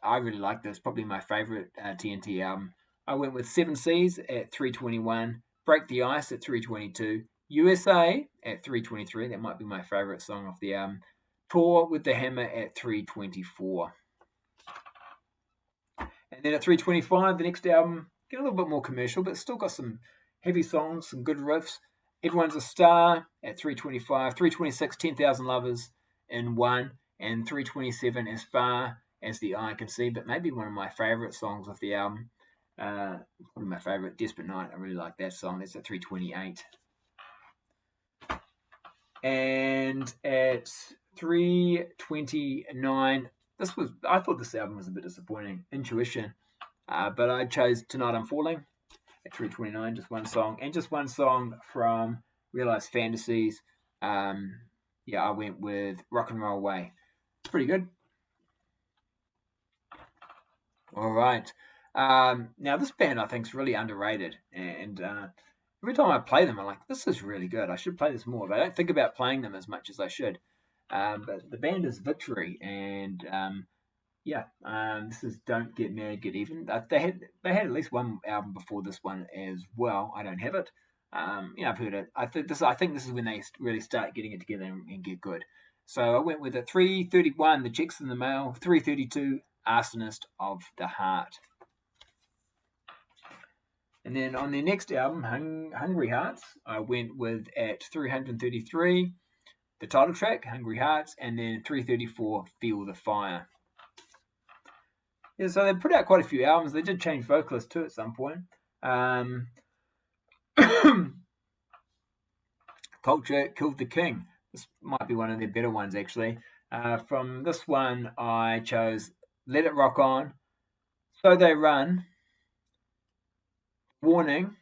S1: I really like this. Probably my favorite TNT album. I went with 7 Seas at 321, Break the Ice at 322, USA at 323. That might be my favorite song off the album. Tour with the Hammer at 324. And then at 325, the next album, get a little bit more commercial, but still got some heavy songs, some good riffs. Everyone's a Star at 325, 326, 10,000 Lovers in 1, and 327, As Far as the Eye Can See, but maybe one of my favorite songs off the album. One of my favorite, Desperate Night. I really like that song. That's at 328. And at 329, I thought this album was a bit disappointing. Intuition. But I chose Tonight I'm Falling at 329, just one song. And just one song from Realized Fantasies. I went with Rock and Roll Way. It's pretty good. All right. Now, this band I think is really underrated. And every time I play them, I'm like, this is really good. I should play this more. But I don't think about playing them as much as I should. But the band is Victory. And this is Don't Get Mad, Get Even. They had at least one album before this one as well. I don't have it. I've heard it. I think this is when they really start getting it together and get good. So I went with a 331, The Checks in the Mail, 332, Arsonist of the Heart. And then on their next album, Hungry Hearts, I went with at 333, the title track, Hungry Hearts, and then 334, Feel the Fire. Yeah, so they put out quite a few albums. They did change vocalists too at some point. Culture Killed the King. This might be one of their better ones, actually. From this one, I chose Let It Rock On, So They Run, Warning,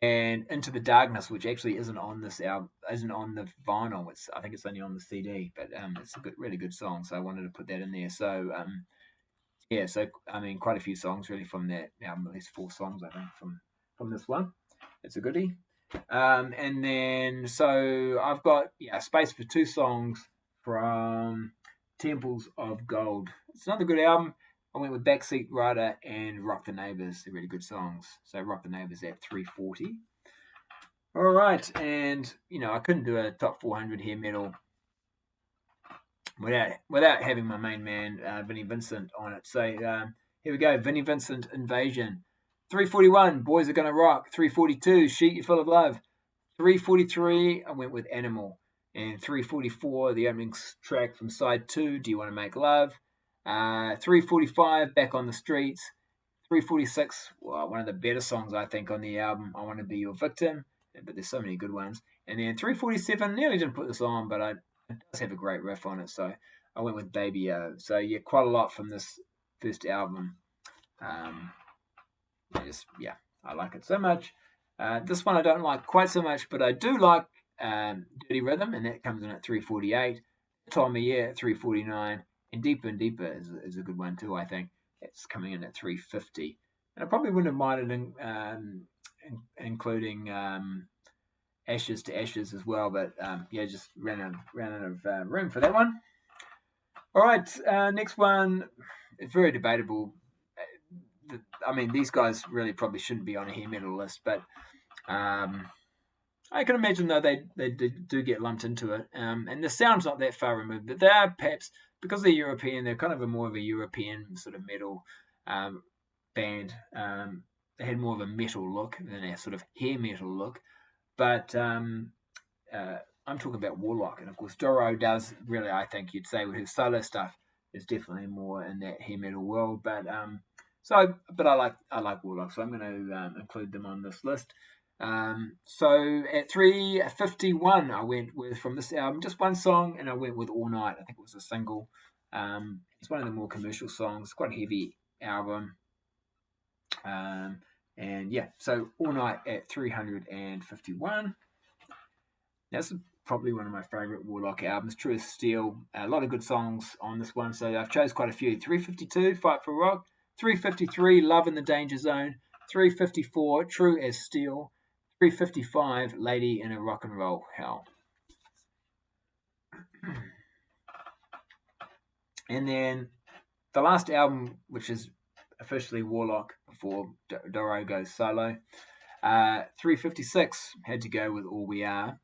S1: and Into the Darkness, which actually isn't on this album, isn't on the vinyl. I think it's only on the CD, but it's a really good song, so I wanted to put that in there. So quite a few songs really from that album, at least 4 songs I think from this one. It's a goodie. And then so I've got space for 2 songs from Temples of Gold. It's another good album. I went with Backseat Rider and Rock the Neighbors. They're really good songs. So Rock the Neighbors at 340. All right, and I couldn't do a top 400 hair metal without having my main man Vinnie Vincent on it. So here we go, Vinnie Vincent, Invasion. 341, Boys Are Gonna Rock. 342, Sheet You Full of Love. 343, I went with Animal. And 344, the opening track from side 2, Do You Want to Make Love? 345, Back on the Streets. 346, one of the better songs I think on the album, I Want to Be Your Victim. But there's so many good ones. And then 347, nearly didn't put this on, but it does have a great riff on it, so I went with Baby O. So yeah, quite a lot from this first album. I like it so much. This one I don't like quite so much, but I do like Dirty Rhythm, and that comes in at 348. Time of Year at 349, and Deeper is a good one too. I think it's coming in at 350, and I probably wouldn't have minded including Ashes to Ashes as well, but just ran out of room for that one. All right, next one. It's very debatable. I mean, these guys really probably shouldn't be on a hair metal list, but I can imagine though they do get lumped into it. And the sound's not that far removed, but they are perhaps, because they're European, they're kind of more of a European sort of metal band. They had more of a metal look than a sort of hair metal look. But I'm talking about Warlock, and of course Doro does really, I think you'd say, with his solo stuff is definitely more in that hair metal world. But I like Warlock, so I'm going to include them on this list. So at 351, I went with, from this album, just one song, and I went with All Night. I think it was a single. It's one of the more commercial songs, quite a heavy album. So All Night at 351. That's probably one of my favourite Warlock albums, True as Steel. A lot of good songs on this one, so I've chose quite a few. 352, Fight for Rock. 353, Love in the Danger Zone. 354, True as Steel. 355, Lady in a Rock and Roll Hell. And then the last album, which is officially Warlock before Doro goes solo. 356, had to go with All We Are.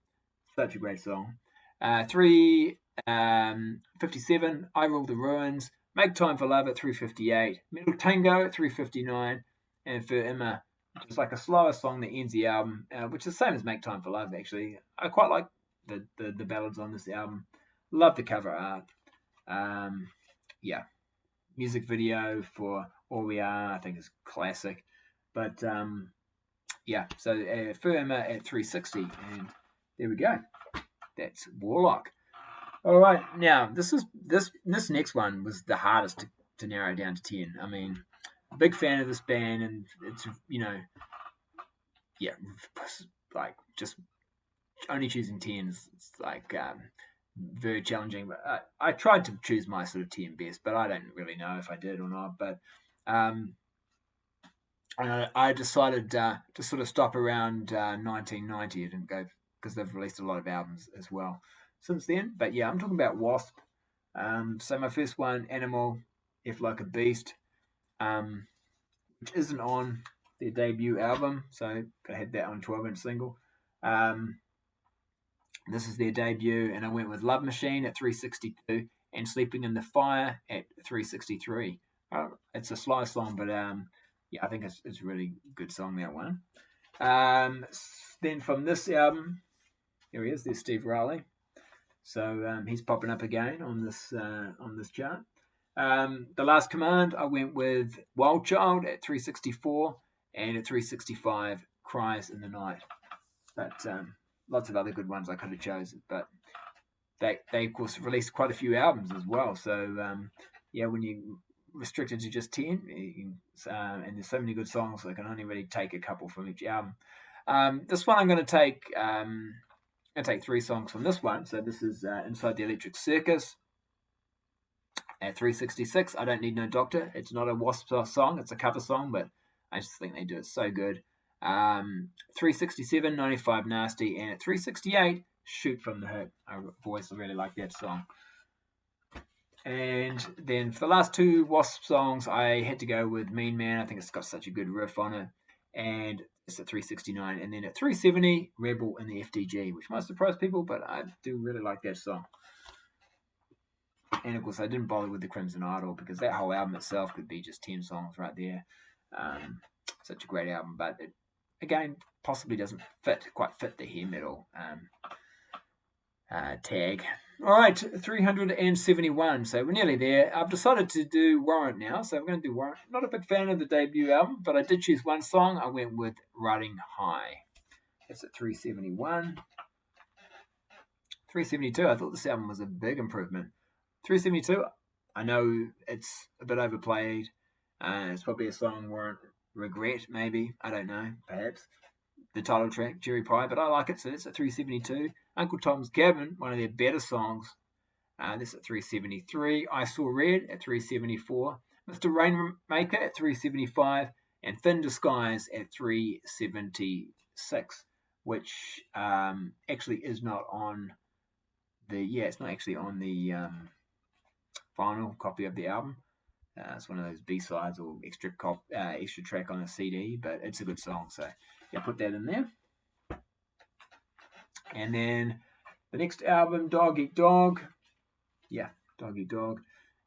S1: Such a great song. 357, I Rule the Ruins. Make Time for Love at 358. Metal Tango at 359. And for Emma, just like a slower song that ends the album, which is the same as Make Time for Love, actually. I quite like the ballads on this album. Love the cover art. Music video for All We Are, I think, is classic. But so for Emma at 360, and there we go. That's Warlock. All right, now this next one was the hardest to narrow down to 10. I mean, big fan of this band, and it's yeah, like just only choosing 10s. It's like very challenging. But I tried to choose my sort of 10 best, but I don't really know if I did or not. But um, I decided to sort of stop around 1990. I didn't go because they've released a lot of albums as well since then. But yeah, I'm talking about Wasp. So my first one, Animal, If Like a Beast, which isn't on their debut album. So I had that on 12-inch single. This is their debut, and I went with Love Machine at 362 and Sleeping in the Fire at 363. It's a slow song, but yeah, I think it's a really good song, that one. Then from this album, here he is, there's Steve Riley. So he's popping up again on this chart. The Last Command, I went with Wild Child at 364, and at 365, Cries in the Night. But lots of other good ones I could have chosen, but they of course released quite a few albums as well. So yeah, when you restricted to just 10, and there's so many good songs, so I can only really take a couple from each album. This one I'm going to take. I'm going to take 3 songs from this one. So this is Inside the Electric Circus at 366. I Don't Need No Doctor. It's not a Wasp song. It's a cover song, but I just think they do it so good. 367, 95 Nasty, and at 368, Shoot from the Hip. I've always really liked that song. And then for the last 2 Wasp songs, I had to go with Mean Man. I think it's got such a good riff on it. And it's at 369. And then at 370, Rebel and the FDG, which might surprise people, but I do really like that song. And of course, I didn't bother with the Crimson Idol because that whole album itself could be just 10 songs right there. Such a great album, but it, again, possibly doesn't quite fit the hair metal tag. All right, 371. So we're nearly there. I've decided to do Warrant now, so I'm going to do Warrant. Not a big fan of the debut album, but I did choose one song. I went with Riding High. That's at 371. 372. I thought this album was a big improvement. 372. I know it's a bit overplayed. It's probably a song Warrant regret, maybe. I don't know. Perhaps. The title track, Cherry Pie, but I like it, so that's at 372. Uncle Tom's Cabin, one of their better songs. This at 373. I Saw Red at 374. Mr. Rainmaker at 375. And Thin Disguise at 376, which actually is not on it's not actually on the vinyl copy of the album. It's one of those B-sides or extra track on a CD, but it's a good song, so yeah, put that in there. And then the next album, Dog Eat Dog. Yeah, Dog Eat Dog.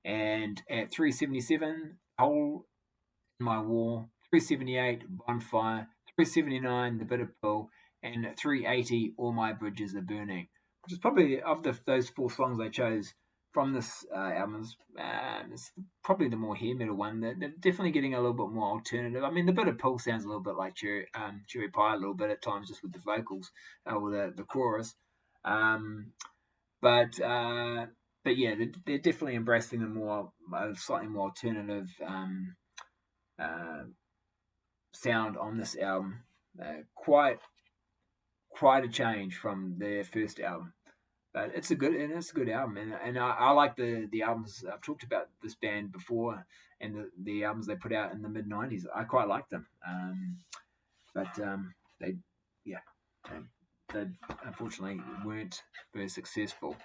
S1: And at 377, Hole in My Wall. 378, Bonfire. 379, The Bitter Pill. And at 380, All My Bridges Are Burning. Which is probably, of those 4 songs I chose from this album, it's probably the more hair metal one. They're definitely getting a little bit more alternative. I mean, The Bitter Pill sounds a little bit like Cherry Pie a little bit at times, just with the vocals or the chorus. But yeah, they're definitely embracing a slightly more alternative sound on this album. Quite a change from their first album. But it's a good album, and I like the albums. I've talked about this band before, and the albums they put out in the mid '90s. I quite like them, but they unfortunately weren't very successful.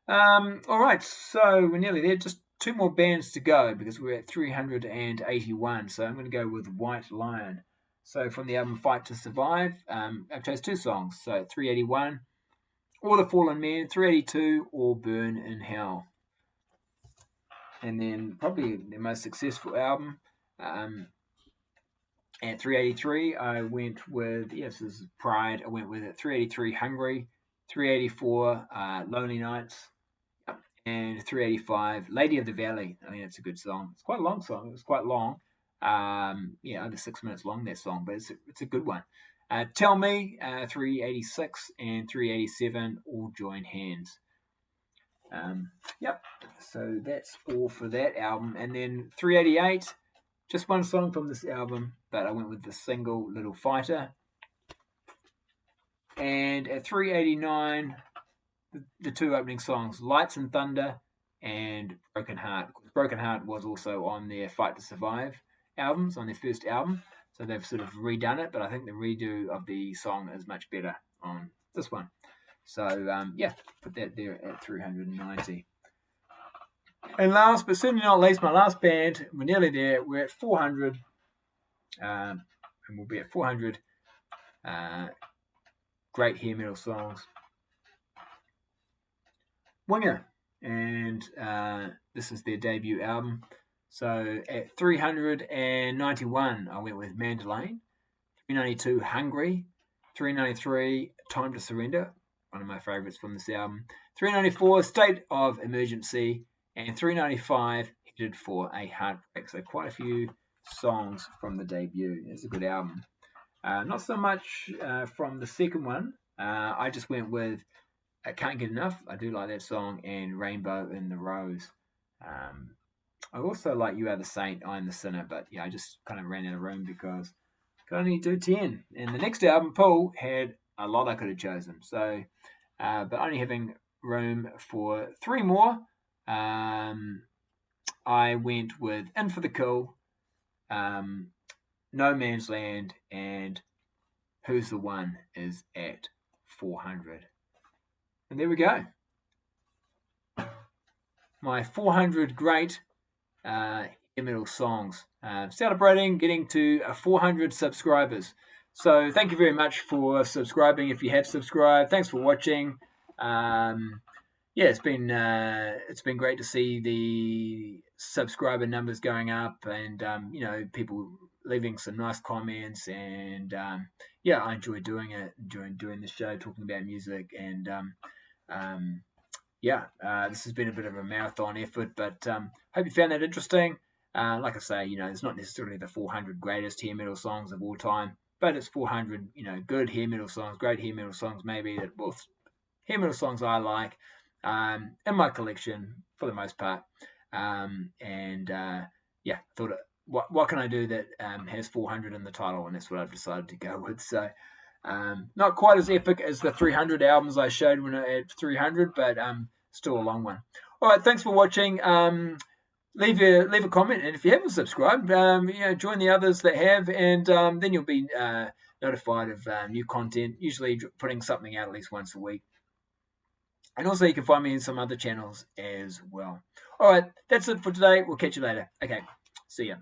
S1: All right, so we're nearly there. Just 2 more bands to go because we're at 381. So I'm going to go with White Lion. So from the album Fight to Survive, I chose 2 songs. So 381. Or the Fallen Men, 382, or Burn in Hell. And then probably their most successful album, at 383, I went with, this is Pride, I went with it, 383, Hungry, 384, Lonely Nights, and 385, Lady of the Valley. I think it's a good song. It's quite a long song. It was quite long. Under 6 minutes long, that song, but it's a good one. Tell Me, 386, and 387, All Join Hands. Yep, so that's all for that album. And then 388, just one song from this album, but I went with the single Little Fighter. And at 389, the two opening songs, Lights and Thunder and Broken Heart. Broken Heart was also on their Fight to Survive albums, on their first album. So they've sort of redone it, but I think the redo of the song is much better on this one. So, yeah, put that there at 390. And last, but certainly not least, my last band, we're nearly there. We're at 400, and we'll be at 400 great hair metal songs. Winger, and this is their debut album. So at 391, I went with Mandolin. 392, Hungry. 393, Time to Surrender, one of my favourites from this album. 394, State of Emergency. And 395, Headed for a Heartbreak. So quite a few songs from the debut. It's a good album. Not so much from the second one. I just went with I Can't Get Enough. I do like that song. And Rainbow in the Rose. I also like You Are the Saint, I Am the Sinner. But yeah, I just kind of ran out of room because I could only do 10. And the next album, Paul, had a lot I could have chosen. So, but only having room for 3 more, I went with In for the Kill, No Man's Land, and Who's the One is at 400. And there we go. My 400 great hair metal songs. Celebrating getting to 400 subscribers. So thank you very much for subscribing. If you have subscribed, thanks for watching. Yeah, it's been great to see the subscriber numbers going up, and people leaving some nice comments, and yeah, I enjoy doing it, doing the show, talking about music, and this has been a bit of a marathon effort, but hope you found that interesting. Like I say, it's not necessarily the 400 greatest hair metal songs of all time, but it's 400, good hair metal songs, great hair metal songs, maybe that both hair metal songs I like in my collection for the most part. Thought what can I do that has 400 in the title, and that's what I've decided to go with. So not quite as epic as the 300 albums I showed when I had 300, but still a long one. All right, thanks for watching. Leave a comment, and if you haven't subscribed, join the others that have, and then you'll be notified of new content. Usually putting something out at least once a week. And also you can find me in some other channels as well. All right, that's it for today. We'll catch you later. Okay, see ya.